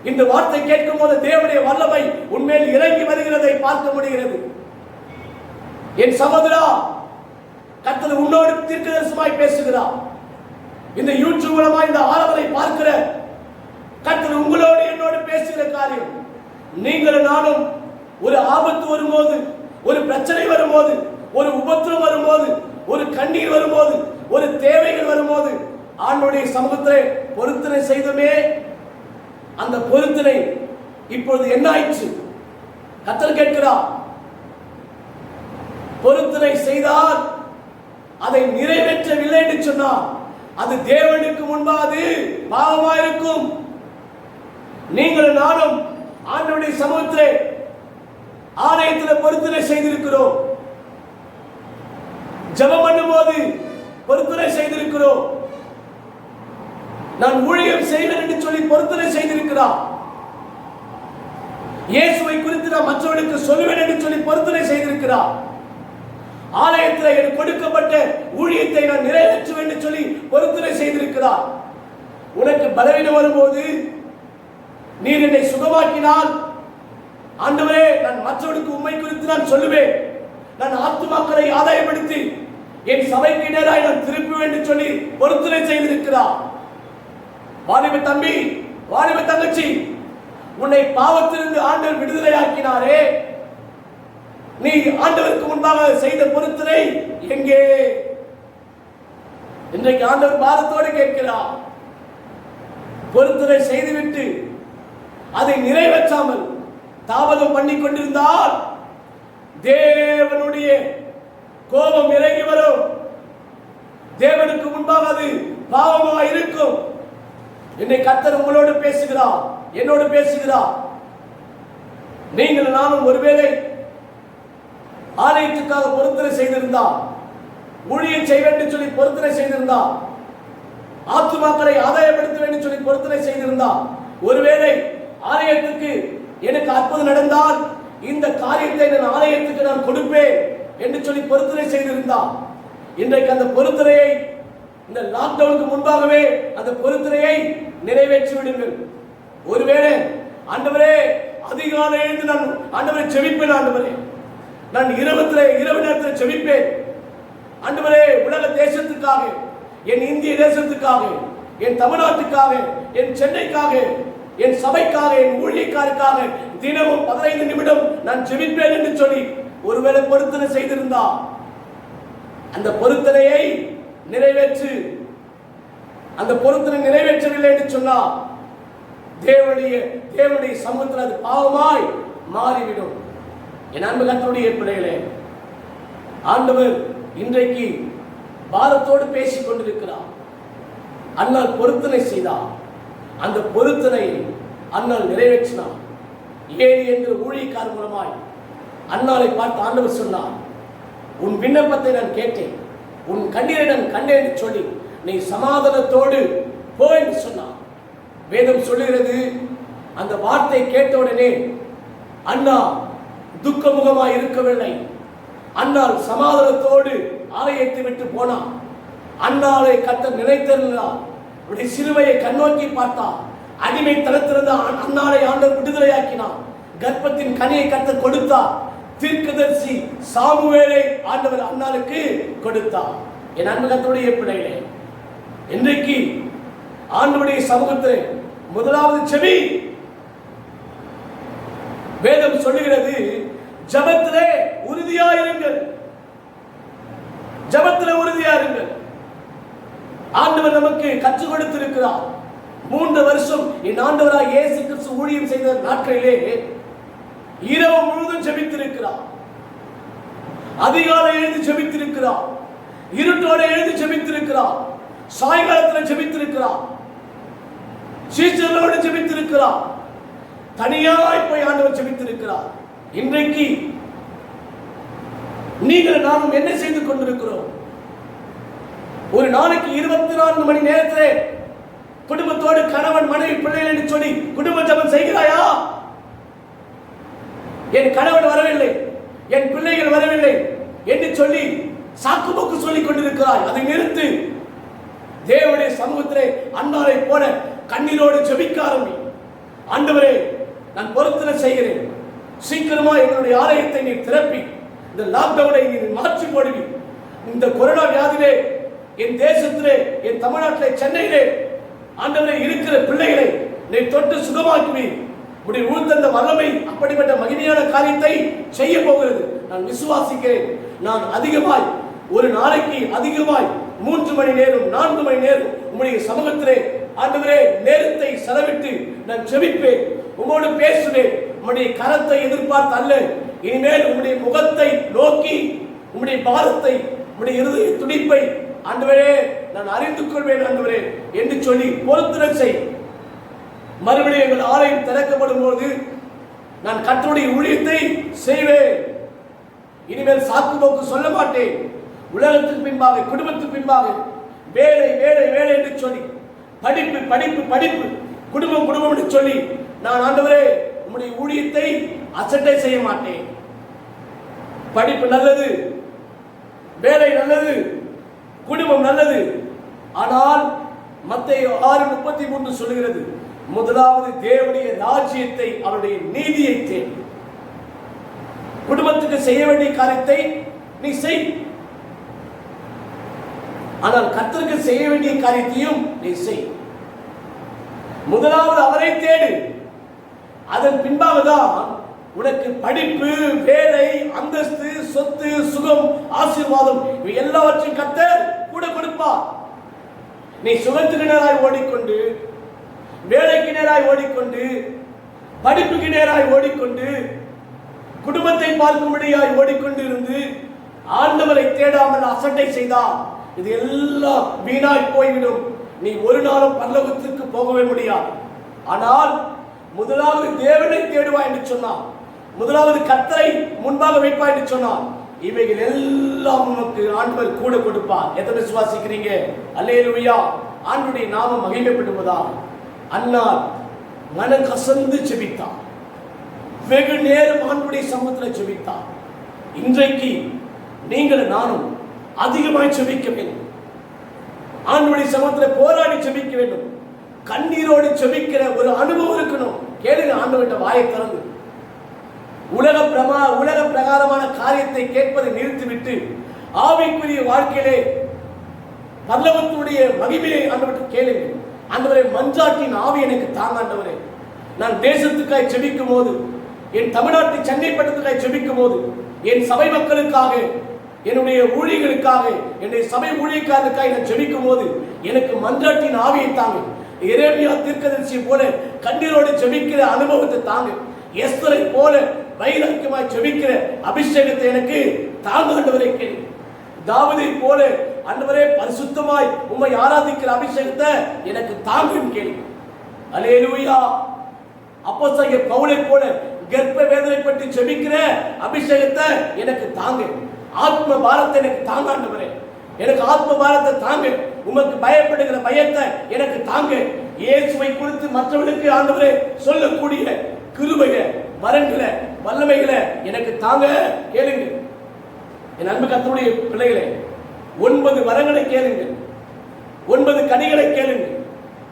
இந்த வார்த்தை கேட்கும் போது தேவனுடைய வல்லமை உன்மேல் இறங்கி வருகிறதை பார்க்க முடிகிறது. என் சகோதரா, கர்த்தர் உன்னோடு தீர்க்கதரிசனமாய் பேசுகிறார். இந்த யூடியூப் மூலமாய் இந்த ஆராதனை பார்க்கிற கர்த்தர் உங்களோடு என்னோடு பேசுகிற காரியம், நீங்களும் நானும் ஒரு ஆபத்து வரும்போது, ஒரு பிரச்சனை வரும்போது, ஒரு உபத்திரம் வரும்போது, ஒரு கண்ணீர் வரும்போது, ஒரு தேவைகள் வரும்போது ஆண்டவருடைய சமூகத்திலே பொருத்தனை செய்தோமே, அந்த பொருத்தனை இப்பொழுது என்ன ஆயிற்று? கர்த்தர் கேட்கிறார். பொருத்தனை செய்தால் அதை நிறைவேற்றவில்லை என்று சொன்னார், அது தேவனுக்கு முன்பாக அது பாவமாயிருக்கும். நீங்கள் நானும் ஆண்டவருடைய சமூகத்திலே ஆலயத்தில் பொருத்தனை செய்திருக்கிறோம். ஜெபம் பண்ணும்போது பொருத்தனை செய்திருக்கிறோம். நான் ஊழியம் செய்வேன் என்று சொல்லி பொருத்தனை செய்திருக்கிறார். இயேசுவை குறித்து நான் மற்றவர்களுக்கு சொல்லுவேன் என்று சொல்லி பொருத்தனை செய்திருக்கிறார். ஆலயத்தில் எனக்கு கொடுக்கப்பட்ட ஊழியத்தை நான் நிறைவேற்றுவேன் என்று சொல்லி பொருத்தனை செய்திருக்கிறார். உனக்கு பலவீனம் வரும்போது நீர் என்னை சுகமாக்கினால், ஆண்டவரே, நான் மற்றவர்களுக்கு உண்மை குறித்து நான் சொல்லுவேன், நான் ஆத்துமாக்களை ஆதாயப்படுத்தி என் சபைக்கு நேராய் நான் திருப்புவேன் என்று சொல்லி பொருத்தனை செய்திருக்கிறார். வாலிப தம்பி, வாலிப தங்கச்சி, உன்னை பாவத்திலிருந்து ஆண்டவர் விடுதலையாக்கினாரே, நீ ஆண்டவருக்கு முன்பாக செய்த பொருத்தனை எங்கே? இன்றைக்கு ஆண்டவர் பாரத்தோடு கேட்கிறார். பொருத்தனை செய்துவிட்டு அதை நிறைவேற்றாமல் தாமதம் பண்ணி கொண்டிருந்தால் தேவனுடைய கோபம் இறங்கி வரும். தேவனுக்கு முன்பாக அது பாவமாக இருக்கும். என்னை கர்த்தர் உங்களோடு பேசுகிறார், என்னோடு பேசுகிறார். நீங்கள் நானும் ஒருவேளை ஆலயத்துக்காக பொருத்தனை செய்திருந்தால், ஊழியம் செய்ய வேண்டும் சொல்லி பொருத்தனை செய்திருந்தால், ஆத்துமாக்களை ஆதாயப்படுத்த வேண்டும் சொல்லி பொருத்தனை செய்திருந்தால், ஒருவேளை ஆலயத்துக்கு எனக்கு அற்புதம் நடந்தால் இந்த காரியத்தை நான் ஆலயத்துக்கு நான் கொடுப்பேன் என்று சொல்லி பொருத்தனை செய்திருந்தால், இன்றைக்கு அந்த பொருத்தனையை இந்த லாக்டவுனுக்கு முன்பாகவே அந்த பொருத்தனையை நிறைவேற்றி விடுங்கள். ஒருவேளை ஆண்டவரே, அதிகாலை எழுந்து நான் ஆண்டவரை ஜெபிப்பேன், ஆண்டவரே நான் இரவு நேரத்தில் ஜெபிப்பேன், ஆண்டவரே உலக தேசத்துக்காக, என் இந்திய தேசத்துக்காக, என் தமிழ்நாட்டுக்காக, என் சென்னைக்காக, என் சபைக்காக, என் ஊழியக்காருக்காக தினமும் 15 நிமிடம் நான் ஜெபிப்பேன் என்று சொல்லி ஒருவேளை பொருத்தனை செய்திருந்தா அந்த பொருத்தனையை நிறைவேற்று. அந்த பொருத்தனை நிறைவேற்றவில்லை என்று சொன்னா தேவனுடைய சமூகத்தில் அது பாவமாய் மாறிவிடும். என் அன்பு கர்த்தருடைய பிள்ளைகளே, ஆண்டவர் இன்றைக்கு பாரத்தோடு பேசிக் கொண்டிருக்கிறார். அண்ணால் பொருத்தனை செய்தார். அந்த பொருத்தனை அண்ணால் நிறைவேற்றினார். ஏழி என்ற ஊழியக்காரர் மூலமாய் அண்ணாலை பார்த்து ஆண்டவர் சொன்னார், உன் விண்ணப்பத்தை நான் கேட்டேன், உன் கண்ணீரை நான் கண்டேன் என்று சொல்லி நீ சமாதானத்தோடு போ என்று சொன்னார். வேதம் சொல்லுகிறது, அந்த வார்த்தை கேட்டவுடனே அண்ணா துக்கமுகமாய் இருக்கவில்லை. அண்ணால் சமாதானத்தோடு ஆலயத்தை விட்டு போனார். அண்ணாலை கர்த்தர் நினைத்திருந்தார். அவருடைய சிலுவையை கண்ணோக்கி பார்த்தார். அடிமை தளத்திலிருந்த அண்ணாலை ஆண்டவர் விடுதலையாக்கினார். கர்ப்பத்தின் கனியை கர்த்தர் கொடுத்தார். தீர்க்கதரிசி சாமுவேலை ஆண்டவர் அண்ணாளுக்கு கொடுத்தார். என் அன்பு கர்த்தருடைய பிள்ளைகளே, இன்றைக்கு ஆண்டவருடைய சமூகத்தில் முதலாவது செவி. வேதம் சொல்லுகிறது, ஜெபத்திலே உறுதியாயிருங்கள், ஜெபத்திலே உறுதியாயிருங்கள். ஆண்டவர் நமக்கு கற்றுக் கொடுத்திருக்கிறார். 3 வருஷம் என் ஆண்டவராக இயேசு கிறிஸ்து ஊழியம் செய்த நாட்களிலே இரவு முழுவதும் ஜெபித்திருக்கிறார். அதிகாலை எழுந்து ஜெபித்திருக்கிறார். இருட்டோடு எழுந்து ஜெபித்திருக்கிறார். சாயங்காலத்தில் ஜெபித்திருக்கிறார். சீசர்களோடு ஜெபித்திருக்கிறார். தனியாய் போய் ஆண்டவர் ஜெபித்திருக்கிறார். இன்றைக்கு நீங்கள் நானும் என்ன செய்து கொண்டிருக்கிறோம்? ஒரு நாளைக்கு 24 மணி நேரத்திலே குடும்பத்தோடு கணவன் மனைவி பிள்ளைகள் என்று சொல்லி குடும்ப ஜெபம் செய்கிறாயா? என் கணவன் வரவில்லை, என் பிள்ளைகள் வரவில்லை என்று சொல்லி சாக்குப்போக்கு சொல்லிக் கொண்டிருக்கிறாய். அதை நிறுத்து. தேவனுடைய சமூகத்திலே அண்ணாரை போல கண்ணீரோடு ஜெபிக்க ஆரம்பி. ஆண்டவரே, நான் பொருத்தனை செய்கிறேன். சீக்கிரமா எங்களுடைய ஆலயத்தை நீர் திறப்பி இந்த லாக்டவுனை நீர் மாற்றி போடுவி. இந்த கொரோனா வியாதியிலே என் தேசத்திலே, என் தமிழ்நாட்டிலே, சென்னையிலே ஆண்டவரே இருக்கிற பிள்ளைகளை நீர் தொட்டு சுகமாக்குவி. உடைய உள்தந்த வல்லமை அப்படிப்பட்ட மகிமையான காரியத்தை செய்ய போகிறது. நான் விசுவாசிக்கிறேன். நான் அதிகமாய் ஒரு நாளைக்கு அதிகமாய் 3 மணி நேரம் 4 மணி நேரம் உம்முடைய சமூகத்திலே ஆண்டவரே நேரத்தை செலவிட்டு நான் ஜெபிப்பேன், உம்மோடு பேசுவேன். உம்முடைய கரத்தை எதிர்பார்த்து அல்ல, இனிமேல் உம்முடைய முகத்தை நோக்கி உம்முடைய பாரத்தை, உம்முடைய இருதய துடிப்பை ஆண்டவரே நான் அறிந்து கொள்வேன் ஆண்டவரே என்று சொல்லி பொருத்தனை செய். மறுபடியும் எங்கள் ஆலயம் திறக்கப்படும் போது நான் கர்த்தருடைய ஊழியத்தை செய்வேன். இனிமேல் சாக்கு போக்கு சொல்ல மாட்டேன். உலகத்துக்கு பின்பாக, குடும்பத்துக்கு பின்பாக வேலை வேலை வேலை என்று சொல்லி, படிப்பு படிப்பு படிப்பு, குடும்பம் குடும்பம் என்று சொல்லி நான் ஆண்டவரே உம்முடைய ஊழியத்தை அசட்டை செய்ய மாட்டேன். படிப்பு நல்லது, வேலை நல்லது, குடும்பம் நல்லது. ஆனால் மத்தேயு 6:33 சொல்லுகிறது, முதலாவது தேவனுடைய ராஜ்யத்தை, அவருடைய நீதியை தேடி. குடும்பத்துக்கு செய்ய வேண்டிய காரியத்தை நீ செய். ஆனால் கர்த்தருக்கு செய்ய வேண்டிய காரியத்தையும் நீ செய். முதலாவது அவரை தேடு. அதன் பின்பாக தான் உனக்கு படிப்பு, வேலை, அந்தஸ்து, சொத்து, சுகம், ஆசீர்வாதம் இவை எல்லாவற்றையும் கர்த்தர் கூட கொடுப்பார். நீ சுகத்துக்கு நேராய் ஓடிக்கொண்டு, வேலைக்கு நேராய் ஓடிக்கொண்டு, படிப்புக்கு நேராய் ஓடிக்கொண்டு, குடும்பத்தை பார்க்கும்படியாய் ஓடிக்கொண்டு இருந்து ஆண்டவரை தேடாமல் அசட்டை செய்தால் இது எல்லாம் வீணாய் போய்விடும். நீ ஒரு நாளும் பரலோகத்திற்கு போகவே முடியாது. ஆனால் முதலாவது தேவனை தேடுவாய் என்று சொன்னார், முதலாவது கர்த்தரை முன்பாக வைப்பாய் என்று சொன்னார், இவைகள் எல்லாம் உனக்கு ஆண்டவர் கூட கொடுப்பார். எத்தனை விசுவாசிக்கிறீங்க? அல்லேலூயா. ஆண்டவருடைய நாமம் மகிமைப்படுவதாக. அன்னார் மனம் கசந்து ஜெபித்தார். வெகு நேரம் ஆண்டவருடைய சமூகத்தில் ஜெபித்தார். இன்றைக்கு நீங்கள் நானும் அதிகமாய் ஜெபிக்க வேண்டும். ஆண்டவருடைய சமூகத்தில் போராடி ஜெபிக்க வேண்டும். கண்ணீரோடு ஜெபிக்கிற ஒரு அனுபவம் இருக்கணும். கேளுங்க, ஆண்டவர்கிட்ட வாயை திறந்து. உலக பிரகாரமான காரியத்தை கேட்பதை நிறுத்திவிட்டு ஆவிக்குரிய வாழ்க்கையிலே பரலோகத்துடைய மகிமையை ஆண்டவர்கிட்ட கேளுங்க. ஆண்டவரே மஞ்சாட்டின் ஆவி எனக்கு தாங்க ஆண்டவரே. நான் தேசத்துக்காய் செபிக்கும் போது, என் தமிழ்நாட்டை சென்னைப்பட்டத்துக்காய் செபிக்கும் போது, என் சபை மக்களுக்காக, என்னுடைய ஊழியர்களுக்காக, என்னுடைய சபை ஊழியக்காரருக்காக நான் செபிக்கும் போது எனக்கு மஞ்சாட்டின் ஆவியை தாங்க. எரேமியா தீர்க்கதரிசி போல கண்ணீரோடு செபிக்கிற அனுபவத்தை தாங்க. எஸ்தரை போல வைராக்கியமாய் செபிக்கிற அபிஷேகத்தை எனக்கு தாங்க ஆண்டவரே கேளு. தாவீதை போல ஆண்டவரே பரிசுத்தமாய் உம்மை ஆராதிக்கிற அபிஷேகத்தை எனக்கு தாங்கன்னு கேளு. அல்லேலூயா. அப்போஸ்தலர் பவுலை போல கர்ப்ப வேதனை பற்றி செபிக்கிற அபிஷேகத்தை எனக்கு தாங்க. ஆத்ம பாரத்தை எனக்கு தாங்க ஆண்டவரே. எனக்கு ஆத்ம பாரத்தை தாங்க. உமக்கு பயப்படுகிற பயத்தை எனக்கு தாங்க. இயேசுவை குறித்து மற்றவர்களுக்கு ஆண்டவரே சொல்லக்கூடிய கிருபையை, வரங்களை, வல்லமைகளை எனக்கு தாங்க கேளுங்க. என் அன்பு கர்த்தருடைய பிள்ளைகளே, 9 வரங்களை கேளுங்க, 9 கனிகளை கேளுங்க.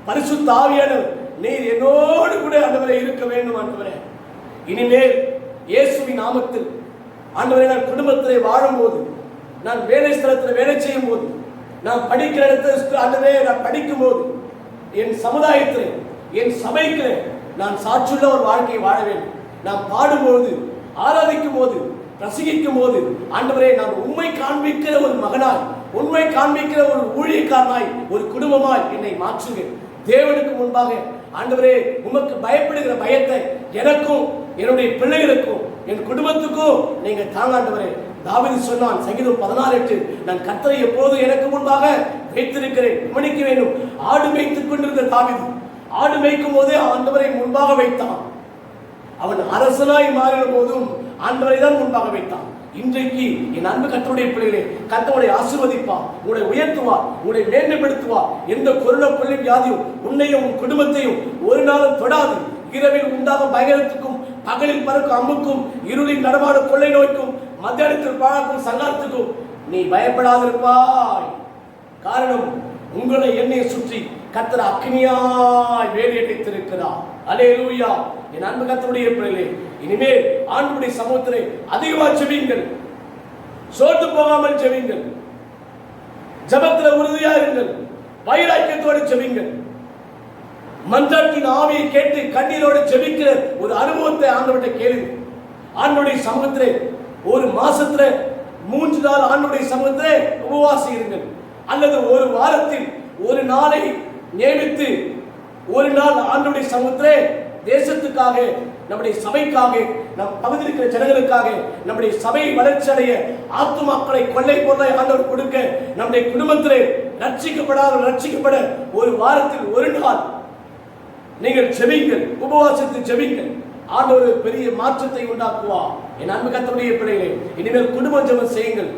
பரிசுத்த ஆவியானவர் நீர் என்னோடு கூட ஆண்டவரே இருக்க வேண்டும் ஆண்டவரே. இனிமேல் இயேசுவின் நாமத்தில் ஆண்டவரே நான் குடும்பத்திலே வாழும்போது, நான் வேலை ஸ்தலத்தில் வேலை செய்யும் போது, நான் படிக்கிற இடத்துல ஆண்டவரே நான் படிக்கும் போது, என் சமுதாயத்தில், என் சபைக்கு நான் சாட்சியுள்ள ஒரு வாழ்க்கையை வாழ வேண்டும். நான் பாடும்போது, ஆராதிக்கும் போது, பிரசங்கிக்கும் போது ஆண்டவரே நான் உண்மை காண்பிக்கிற ஒரு மகனாய், உண்மை காண்பிக்கிற ஒரு ஊழியக்காரனாய், ஒரு குடும்பமாய் என்னை மாற்றுங்க. தேவனுக்கு முன்பாக ஆண்டவரே உமக்கு பயப்படுகிற பயத்தை எனக்கும், என்னுடைய பிள்ளைகளுக்கும், என் குடும்பத்துக்கும் நீங்க தாங்க ஆண்டவரே. தாவீது சொன்னான் சங்கீதம் 16:8, நான் கர்த்தரை எப்போதும் எனக்கு முன்பாக வைத்திருக்கிறேன். கவனிக்க வேண்டும். ஆடு மேய்த்துக் கொண்டிருந்த தாவீது ஆடு மேய்க்கும் போதே ஆண்டவரை முன்பாக வைத்தான். அவன் அரசனாய் மாறின போதும் ஆண்டவரை தான் முன்பாக வைத்தான். இன்றைக்கு என் அன்பு கர்த்தருடைய பிள்ளைகளே, கர்த்தரை ஆசீர்வதிப்பார், உங்களை உயர்த்துவார், உங்களை மேன்மைப்படுத்துவார். எந்த கொரோனா கொள்ளை வியாதியும் உன்னையும் உன் குடும்பத்தையும் ஒரு நாளும் தொடாது. இரவில் உண்டாகும் பயங்கரத்துக்கும், பகலில் பறக்கும் அம்புக்கும், இருளில் நடமாடும் கொள்ளை நோய்க்கும், மத்தியானத்தில் பாழாக்கும் சங்காரத்துக்கும் நீ பயப்படாதிருப்பாய். காரணம், உங்களை என்னை சுற்றி கர்த்தர் அக்னியாய் வேலையடைத்திருக்கிறார். அல்லேலூயா. என் அன்பு கர்த்தருடைய பிள்ளைகளே, இனிமேல் ஆண்டவருடைய சமூகத்திலே அதிகமாக ஜெபியுங்கள். சோர்ந்து போகாமல் ஜெபியுங்கள். ஜெபத்தில் உறுதியா இருங்கள். வைராக்கியத்தோடு ஜெபியுங்கள். மன்றாட்டின் ஆவியை கேட்டு கண்ணீரோடு ஜெபிக்கிற ஒரு அனுபவத்தை ஆண்டவர்கிட்ட கேளுங்க. ஆண்டவருடைய சமூகத்திலே ஒரு மாசத்துல 3 நாள் ஆண்டவருடைய சமூகத்திலே உபவாசம் இருங்கள். அல்லது ஒரு வாரத்தில் ஒரு நாளை நியமித்து ஒரு நாள் ஆண்டவருடைய சமூகத்திலே தேசத்துக்காக, நம்முடைய சபைக்காக, நம் பகுதியில் இருக்கிற ஜனங்களுக்காக, நம்முடைய சபை வளர்ச்சி அடைய, ஆத்துமாக்களை கொள்ளை பொருளை ஆண்டவர் கொடுக்க, நம்முடைய குடும்பத்திலே ரட்சிக்கப்பட ஒரு வாரத்தில் ஒரு நாள் நீங்கள் ஜெபிங்கள், உபவாசத்தில் ஜெபிங்கள். ஆண்டவர் பெரிய மாற்றத்தை உண்டாக்குவார். என் அன்பு கர்த்தருடைய பிள்ளைகளே, இனிமேல் குடும்ப ஜெபம் செய்யுங்கள்,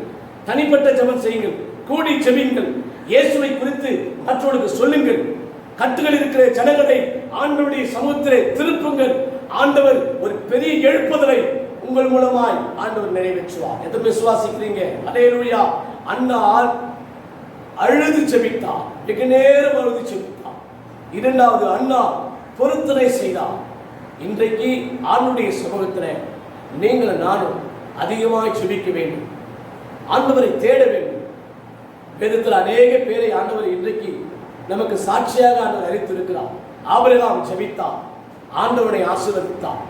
தனிப்பட்ட ஜெபம் செய்யுங்கள், கூடி ஜெபியுங்கள். இயேசுவை குறித்து மற்றவர்களுக்கு சொல்லுங்கள். கட்டுகள் இருக்கிற ஜனங்களை ஆண்டவருடைய சமூகத்திலே திருப்புங்கள். ஆண்டவர் ஒரு பெரிய எழுப்புதலை உங்கள் மூலமாய் ஆண்டவர் நிறைவேற்றுவார். எத்தனை விசுவாசிக்கிறீங்க? அல்லேலூயா. அண்ணா அழுது ஜெபித்தார், வெகு நேரம் அழுது ஜெபித்தார். 2வது அண்ணா பொருத்தனை செய்தார். இன்றைக்கு ஆண்டவருடைய சமூகத்திலே நீங்கள் நானும் அதிகமாய் ஜெபிக்க வேண்டும். ஆண்டவரை தேட வேண்டும். வேதத்தில் அநேக பேரை ஆண்டவர் இன்றைக்கு நமக்கு சாட்சியாக ஆண்டவர் அறிவித்திருக்கிறார். ஆபிரகாம் ஜெபித்தார், ஆண்டவனை ஆசீர்வதித்தார்.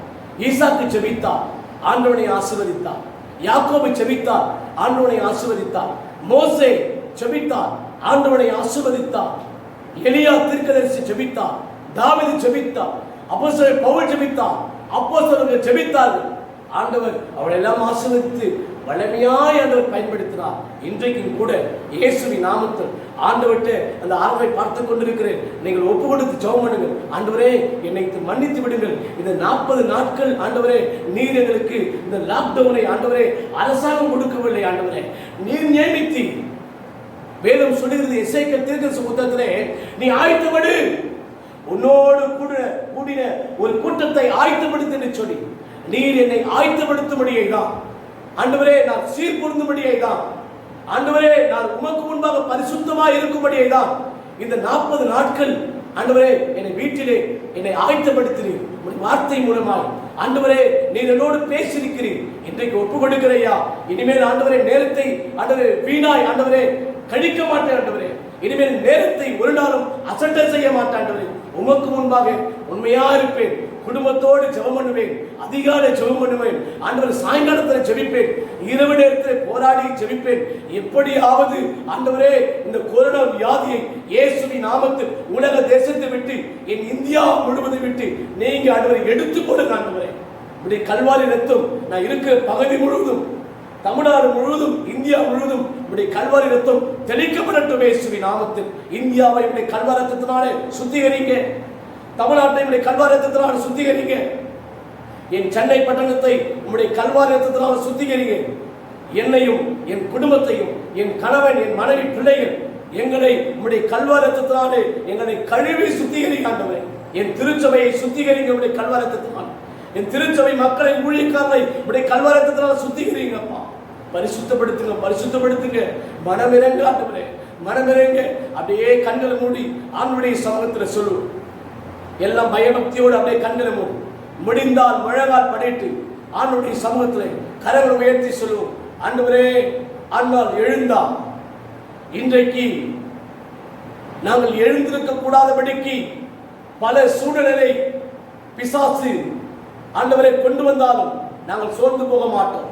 ஈசாக்கு ஜெபித்தார், ஆண்டவனை ஆசீர்வதித்தார். யாக்கோபு ஜெபித்தார், ஆண்டவனை ஆசீர்வதித்தார். மோசே ஜெபித்தார், ஆண்டவனை ஆசீர்வதித்தார். எலியா தீர்க்கதரிசி ஜெபித்தார், தாவீது ஜெபித்தார், அப்போஸ்தலர் பவுல் ஜெபித்தார், அப்போஸ்தலர்கள் ஜெபித்தார்கள். ஆண்டவர் அவளெல்லாம் ஆசீர்வதித்து வல்லமையாய் ஆண்டவர் பயன்படுத்தினார். இன்றைக்கும் கூட இயேசுவின் நாமத்தில் ஆண்டவர்கிட்ட அந்த ஆர்வை பார்த்து கொண்டிருக்கிறேன். நீங்கள் ஒப்பு கொடுத்து ஜெபம் பண்ணுங்கள். ஆண்டவரே என்னை மன்னித்து விடுங்கள். இந்த 40 நாட்கள் ஆண்டவரே நீர் எங்களுக்கு இந்த லாக்டவுனை ஆண்டவரே அரசாங்கம் கொடுக்கவில்லை. ஆண்டவரே நீர் நியமித்தி. வேதம் சொல்லுகிறது எசேக்கியேல் தீர்க்கதரிசி புத்தகத்திலே, நீ ஆயத்தப்படு, உன்னோடு கூடின ஒரு கூட்டத்தை ஆயத்தப்படுத்து என்று சொல்லி நீர் என்னை ஆயத்தப்படுத்தும்படியே தான் ஆண்டவரே, நான் சீர்பொருந்தும்படியே தான் ஆண்டவரே, நான் உமக்கு முன்பாக பரிசுத்தமாய் இருக்கும்படியே தான் இந்த 40 நாட்கள் ஆண்டவரே என்னை வீட்டிலே என்னை ஆயத்தப்படுத்தினீர். ஒரு வார்த்தை மூலமாய் ஆண்டவரே நீர் என்னோடு பேசியிருக்கிறீர். இன்றைக்கு ஒப்பு கொடுக்கிறையா. இனிமேல் ஆண்டவரே நேரத்தை ஆண்டவரே வீணாய் ஆண்டவரே கழிக்க மாட்டேன். ஆண்டவரே இனிமேல் நேரத்தை ஒரு நாளும் அசட்டை செய்ய மாட்டாண்டவரே. உமக்கு முன்பாக உண்மையா இருப்பேன். குடும்பத்தோடு ஜெபம் பண்ணுவேன். அதிகாலை ஜெபம் பண்ணுவேன். ஆண்டவர் சாயங்காலத்தில் ஜெபிப்பேன். இரவு நேரத்தில் போராடி ஜெபிப்பேன். எப்படியாவது ஆண்டவரே இந்த கொரோனா வியாதியை இயேசுவின் நாமத்தில் உலக தேசத்தை விட்டு என் இந்தியா முழுவதும் விட்டு நீங்க ஆண்டவரை எடுத்துக் கொடுங்க ஆண்டவரே. இப்படி கல்வாரி ரத்தம் நான் இருக்கிற பகுதி முழுவதும், தமிழ்நாடு முழுவதும், இந்தியா முழுவதும் இப்படி கல்வாரி ரத்தம் தெளிக்கப்படட்டும் இயேசுவின் நாமத்தில். இந்தியாவை இப்படி கல்வாரி ரத்தத்தினாலே சுத்திகரிங்க. தமிழ்நாட்டை இப்படி கல்வாரி ரத்தத்தினால சுத்திகரிங்க. என் சென்னை பட்டணத்தை உம்முடைய கல்வாரி ரத்தத்தினால சுத்திகரிங்க. என்னையும் என் குடும்பத்தையும் என் கணவன் என் மனைவி பிள்ளைகள் எங்களை உம்முடைய கல்வாரி ரத்தத்தினாலே எங்களை கழுவி சுத்திகரிங்க ஆண்டவரே. என் திருச்சபையை சுத்திகரிங்க உம்முடைய கல்வாரி ரத்தத்தினால. என் திருச்சபை மக்களை ஊழியக்காரரை உடைய கல்வாரத்தினால சுத்திகரிங்கப்பா. பரிசுத்தப்படுத்துங்க, பரிசுத்தப்படுத்துங்க. மனமிறங்க ஆண்டவரே, மனமிறங்க. அப்படியே கண்களை மூடி ஆண்டவருடைய சமூகத்தில் சொல்லு. எல்லாம் பயபக்தியோடு அப்படியே கண்களை மூடி முடிந்தால் முழங்கால் படிட்டு ஆண்டவருடைய சமூகத்தில் கரங்களை உயர்த்தி சொல்லுவோம். ஆண்டவரே, ஆண்டால் எழுந்தா இன்றைக்கு நாங்கள் எழுந்திருக்க கூடாதபடிக்கு பல சூழ்நிலை பிசாசு ஆண்டவரை கொண்டு வந்தாலும் நாங்கள் சோர்ந்து போக மாட்டோம்.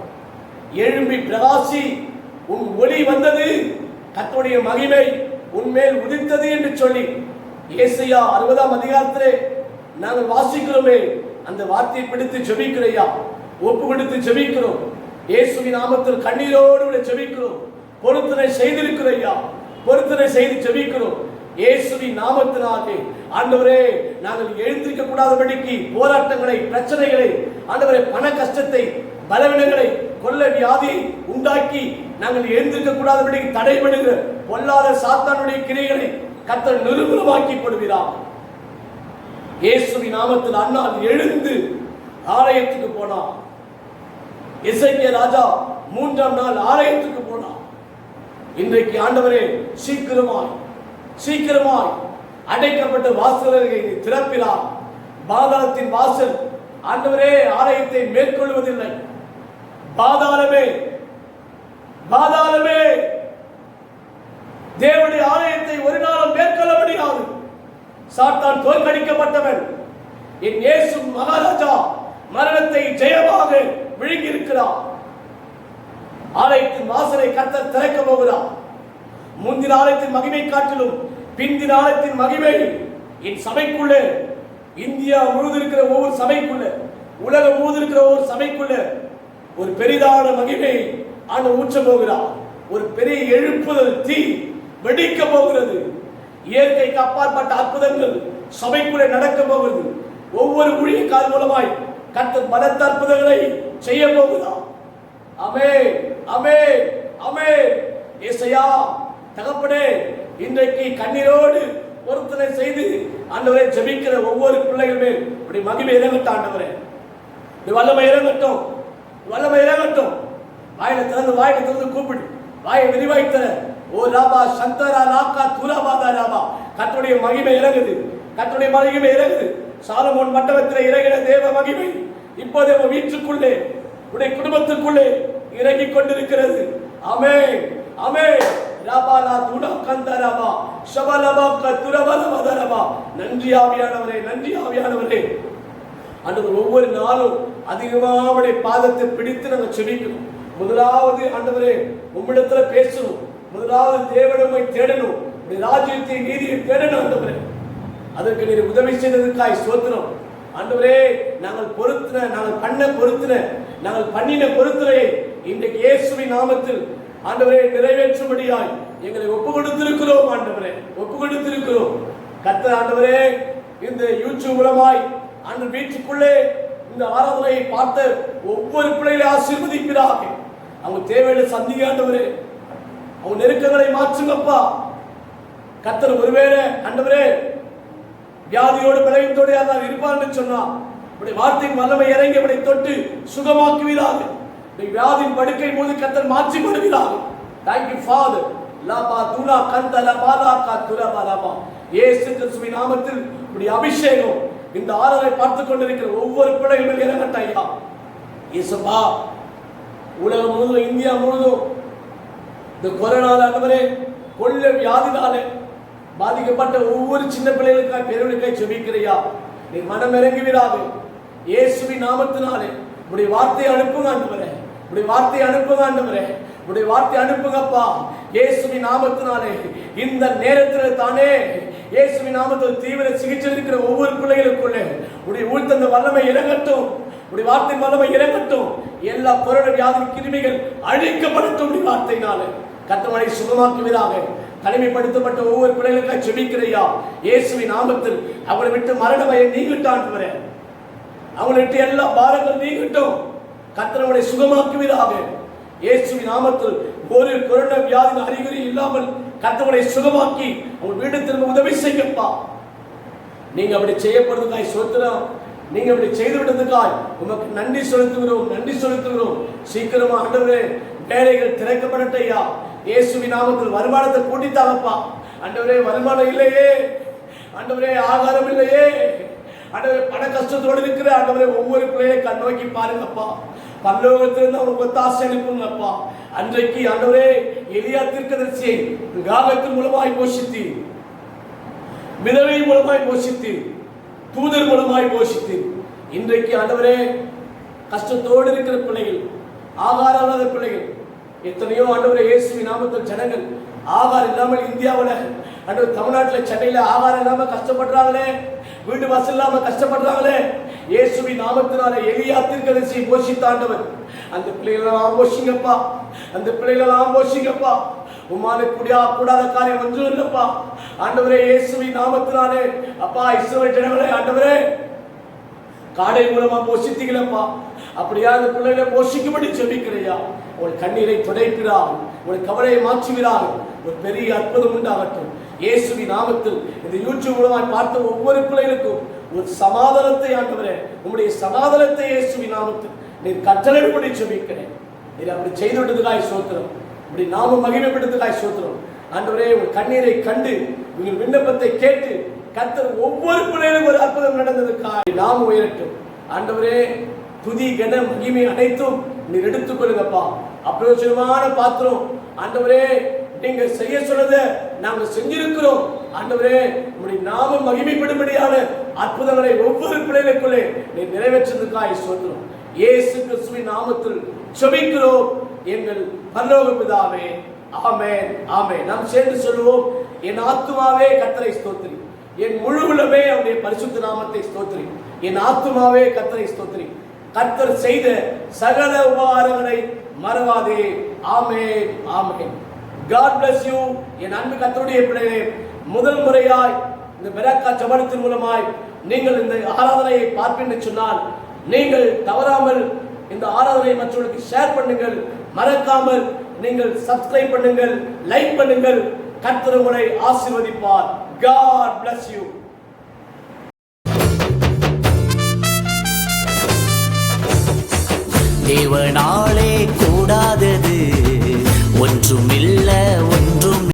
எழும்பி பிரகாசி, உன் ஒளி வந்தது, கர்த்தருடைய மகிமை உன்மேல் உதித்தது என்று சொல்லி ஏசாயா 60ஆம் அதிகாரத்திலே நாங்கள் வாசிக்கிறோமே, அந்த வார்த்தையை பிடித்து ஜெபிக்கிறையா, ஒப்பு கொடுத்து ஜெபிக்கிறோம். இயேசுவின் நாமத்தில் கண்ணீரோடு ஜெபிக்கிறோம். பொருத்தனை செய்திருக்கிறையா, பொருத்தனை செய்து ஜெபிக்கிறோம். இயேசுவின் நாமத்தினாலே ஆண்டவரே, நாங்கள் எழுந்திருக்க கூடாதபடிக்கு போராட்டங்களை, பிரச்சனைகளை, ஆண்டவரே பண கஷ்டத்தை, பலவீனங்களை, கொள்ள வியாதியை உண்டாக்கி நாங்கள் எழுந்திருக்க கூடாதபடிக்கு தடைபடுகிற பொல்லாத சாத்தானுடைய கிரைகளை கர்த்தர் நிர்மூலமாக்கி போடுகிறார். இயேசுவின் நாமத்தில் அன்னாள் எழுந்து ஆலயத்துக்கு போனார். எசேக்கியா ராஜா 3ஆம் நாள் ஆலயத்துக்கு போனார். இன்றைக்கு ஆண்டவரே சீக்கிரமாய் அடைக்கப்பட்ட வாசல்களை திறப்பினார். பாதாளத்தின் வாசல் ஆண்டவரே ஆலயத்தை மேற்கொள்வதில்லை. பாதாளமே தேவனுடைய ஆலயத்தை ஒரு நாளும் மேற்கொள்ள முடியாது. சாத்தான் தோற்கடிக்கப்பட்டவன். என் இயேசு மகாராஜா மரணத்தை ஜெயமாக விழுங்கி இருக்கிறார். ஆலயத்தின் வாசலை கர்த்தர் திறக்க போகிறார். முந்தின ஆலயத்தின் மகிமை காட்டிலும் பிந்தின ஆலயத்தின் மகிமை என் சபைக்குள்ள, இந்தியா முழுவதும் இருக்கிற ஒவ்வொரு சபைக்குள்ள, உலகம் முழுவதும் இருக்கிற ஒவ்வொரு சபைக்குள்ள ஒரு பெரிதான மகிமை ஆண்டவர் ஊற்ற போகிறார். ஒரு பெரிய எழுப்புதல் தீ வெடிக்க போகிறது. இயற்கைக்கு அப்பாற்பட்ட அற்புதங்கள் சபைக்குள்ளே நடக்க போகிறது. ஒவ்வொரு ஊழியக்காரர் மூலமாய் கர்த்தர் பலத்த அற்புதங்களை செய்ய போகிறார். ஆமென், ஆமென், ஆமென். ஏசாயா தகப்பனே, இன்றைக்கு கண்ணீரோடு பொருத்தனை செய்து ஆண்டவரை ஜெபிக்கிற ஒவ்வொரு பிள்ளைகளுமே இப்படி மகிமை இறங்கட்டும் ஆண்டவரே. வல்லமை இறங்கட்டும், வல்லமை இறங்கட்டும். வாயில திறந்து கூப்பிடு, வாயை விரிவாய்த்தர. ஓ ராபா சந்தரா லாக்கா துராபாதா ராபா. கர்த்தருடைய மகிமை இறங்குது, கர்த்தருடைய மகிமை இறங்குது. சாலமோன் மண்டபத்தில் இறங்கின தேவ மகிமை இப்போதே உன் வீட்டுக்குள்ளே, உடைய குடும்பத்துக்குள்ளே இறங்கிக் கொண்டிருக்கிறது. ஆமென், ஆமென். ராபாலா துணா கந்தரபா ஷபலபா கதுரபலபதரபா. நன்றி ஆவியானவரே, நன்றி ஆவியானவரே. ஆண்டவர் ஒவ்வொரு நாளும் அதிகமாக பாதத்தை பிடித்து நாங்கள் செபிக்கணும். முதலாவது ஆண்டவரே உம்மிடத்துல பேசணும். முதலாவது தேவனை தேடணும், ராஜ்யத்தை நீதியை தேடணும் ஆண்டவரே. அதற்கு நீர் உதவி செய்ததற்காய் ஸ்தோத்திரம் ஆண்டவரே. நாங்கள் பண்ணின பொருத்தனையை இன்றைக்கு இயேசுவின் நாமத்தில் ஆண்டவரே நிறைவேற்றும்படியாய் எங்களை ஒப்பு கொடுத்திருக்கிறோம் ஆண்டவரே, ஒப்பு கொடுத்திருக்கிறோம். கர்த்தர் ஆண்டவரே, இந்த யூடியூப் மூலமாய் அந்த வீட்டுக்குள்ளே இந்த ஆராதனையை பார்த்த ஒவ்வொரு பிள்ளைகளை ஆசீர்வதிக்கிறாக. அவங்க தேவையில்லை சந்திக்க ஆண்டவரே, அவங்க நெருக்கங்களை மாற்றுங்கப்பா. கர்த்தர் ஒருவேளை ஆண்டவரே வியாதியோடு பலவீனத்தோடு யாராவது இருப்பார்னு சொன்னா இப்படி வார்த்தையின் வல்லமை இறங்கி இப்படி தொட்டு சுகமாக்குவீராக. வியாதியின் படுக்கை போது கர்த்தர் மாற்றிப்படுவீராக. Thank you Father. லாபா துலா கந்தல பாலாகா துலபாலபா. இயேசு கிறிஸ்துவின் நாமத்தில் இப்படி அபிஷேகம் இந்த ஆராதனை பார்த்து கொண்டிருக்கிற ஒவ்வொரு பிள்ளைகளும் இறங்கட்டும் ஐயா. இயேசுப்பா, உலகம் முழுவதும், இந்தியா முழுவதும் இந்த கொரோனா ஆண்டவரே கொள்ள வியாதினாலே பாதிக்கப்பட்ட ஒவ்வொரு சின்ன பிள்ளைகளுக்காய் பெரியவர்களுக்காய் ஜெபிக்கிறையா. நீ மனம் இறங்கி விடாது. இயேசுவின் நாமத்தினாலே உடைய வார்த்தையை அனுப்புங்க ஆண்டவரே. உடைய வார்த்தையை அனுப்புங்க ஆண்டவரே. உடைய வார்த்தை அனுப்புங்கப்பா. இயேசுவின் நாமத்தினாலே இந்த நேரத்தில் தானே இயேசுவின் நாமத்தில் தீவிர சிகிச்சை இருக்கிற ஒவ்வொரு பிள்ளைகளுக்குள்ளே உடைய ஊழ்த்தந்த வல்லமை இறங்கட்டும். உடைய வார்த்தை வல்லமை இறங்கட்டும். எல்லா கொரோனா வியாதி கிருமிகள் அழிக்கப்படட்டும். உடைய வார்த்தையினாலே கர்த்தரை சுகமாக்குவதாக. தனிமைப்படுத்தப்பட்ட ஒவ்வொரு பிள்ளைகளுக்காக ஜெபிக்கிறையா. இயேசுவின் நாமத்தில் அவளை விட்டு மரண பயம் நீங்கிட்டான். அவளை விட்டு எல்லா பாரங்கள் நீங்கட்டும். கர்த்தரை சுகமாக்குவதாக. இயேசுவின் நாமத்தில் ஒரு கொரோனா வியாதியின் அறிகுறி இல்லாமல் கர்த்தரை சுகமாக்கி உங்கள் வீடு திரும்ப உதவி செய்யப்பா. நீங்க அப்படி செய்யப்படுறதுக்காய் சோத்திரம். நீங்க அப்படி செய்து விட்டதுக்காய் உமக்கு நன்றி செலுத்துகிறோம். நன்றி செலுத்துகிறோம். சீக்கிரமா ஆண்டவரே வேலைகள் திறக்கப்படட்டையா. இயேசுவின் நாமத்தில் வருமானத்தை கூட்டித்தாங்கப்பா. ஆண்டவரே வருமானம் இல்லையே, ஆண்டவரே ஆகாரம் இல்லையே, ஆண்டவரே பண கஷ்டத்தோடு இருக்கிற ஆண்டவரே ஒவ்வொரு பிள்ளையை கண்ணோக்கி பாருங்கப்பா. பரலோகத்திலிருந்து அவனுக்கு ஒத்தாசை அனுப்புங்கப்பா. அன்றைக்கு ஆண்டவரே எலியா தீர்க்கதரிசியை காகத்தின் மூலமாய் போஷித்து, விதவை மூலமாய் போஷித்து, தூதர் மூலமாய் போஷித்து, இன்றைக்கு ஆண்டவரே கஷ்டத்தோடு இருக்கிற பிள்ளைகள், ஆகாரம் இல்லாத பிள்ளைகள் எத்தனையோ ஆண்டவரே இயேசுவின் நாமத்தில் ஜனங்கள் ஆகாரம் இல்லாமல் இந்தியாவில் ஆண்டவர் தமிழ்நாட்டில் சென்னையில் ஆகாரம் இல்லாமல் கஷ்டப்படுறாங்களே, வீடு வாசல் இல்லாமல் கஷ்டப்படுறாங்களே. இயேசுவின் நாமத்தினால எலியா தீர்க்கதரிசியை போஷித்தாண்டவர். அந்த பிள்ளைகளெல்லாம் போஷிங்கப்பா. அந்த பிள்ளைகளெல்லாம் போஷிங்கப்பா. உம்மால கூடாத காரியம் ஒன்றும் இல்லப்பா. ஆண்டவரே இயேசுவின் நாமத்தினாலே அப்பா இஸ்ரவேல் ஜனங்களே ஆண்டவரே காடை மூலமா போஷித்தீங்களப்பா. அப்படியா அந்த பிள்ளைகளை போஷிக்கும்படி ஜெபிக்கிறையா. உங்கள் கண்ணீரை துடைக்கிறார், உங்கள் கவலையை மாற்றுகிறார். ஒரு பெரிய அற்புதம் உண்டாகட்டும் இயேசுவின் நாமத்தில். இந்த யூடியூப் மூலமாய் பார்த்த ஒவ்வொரு பிள்ளைகளுக்கும் ஒரு சமாதானத்தை ஆண்டவரே, உங்களுடைய சமாதானத்தை இயேசுவின் நாமத்தில் நீர் கட்டளைப்படி ஜெபிக்கிறேன். நீர் அப்படி செய்து விட்டதுக்காய் சோத்திரம். இப்படி நாம மகிமைப்படுத்துக்காய் சோத்திரம். ஆண்டவரே உங்கள் கண்ணீரை கண்டு உங்கள் விண்ணப்பத்தை கேட்டு கர்த்தர் ஒவ்வொரு பிள்ளைகளும் ஒரு அற்புதம் நடந்ததுக்காய் நாம் உயரட்டும். ஆண்டவரே துதி கன மகிமை அனைத்தும் நீர் எடுத்துக் கொள்ளுங்கப்பா. அப்பிரயோஜனமான பாத்திரம் ஆண்டவரே நீங்க செய்ய சொன்னதை நாங்க செஞ்சிருக்கிறோம். ஆண்டவரே உங்களுடைய நாம மகிமைப்படும்படியான அற்புதங்களை ஒவ்வொரு பிள்ளைகளுக்குள்ளே நீ நிறைவேற்றதுக்காய் சோத்திரம். இயேசு கிறிஸ்துவின் நாமத்தில் ஜெபிக்கிறோம் எங்கள் பரலோக பிதாவே. ஆமென், ஆமென். நாம் சேர்ந்து சொல்லுவோம். என் ஆத்துமாவே கர்த்தரை ஸ்தோத்திரி, என் முழு உள்ளமே அவருடைய பரிசுத்த நாமத்தை ஸ்தோத்திரி. என் ஆத்துமாவே கர்த்தரை ஸ்தோத்திரி, கர்த்தர் செய்த சகல உபகாரங்களை மறவாதே. ஆமென், ஆமென். God bless you. என் அன்பு கர்த்தருடைய பிள்ளைகளே, முதல் முறையாய் இந்த பெராக்கா ஜெபத்தின் மூலமாய் நீங்கள் இந்த ஆராதனையை பார்ப்பீர்கள் சொன்னால் நீங்கள் தவறாமல் இந்த ஆராதனை மற்றவர்களுக்கு ஷேர் பண்ணுங்கள். மறக்காமல் நீங்கள் சப்ஸ்கிரைப் பண்ணுங்கள், லைக் பண்ணுங்கள். கர்த்தர் உங்களை ஆசீர்வதிப்பார். God bless you. தேவனாலே கூடாதது ஒன்றுமில்ல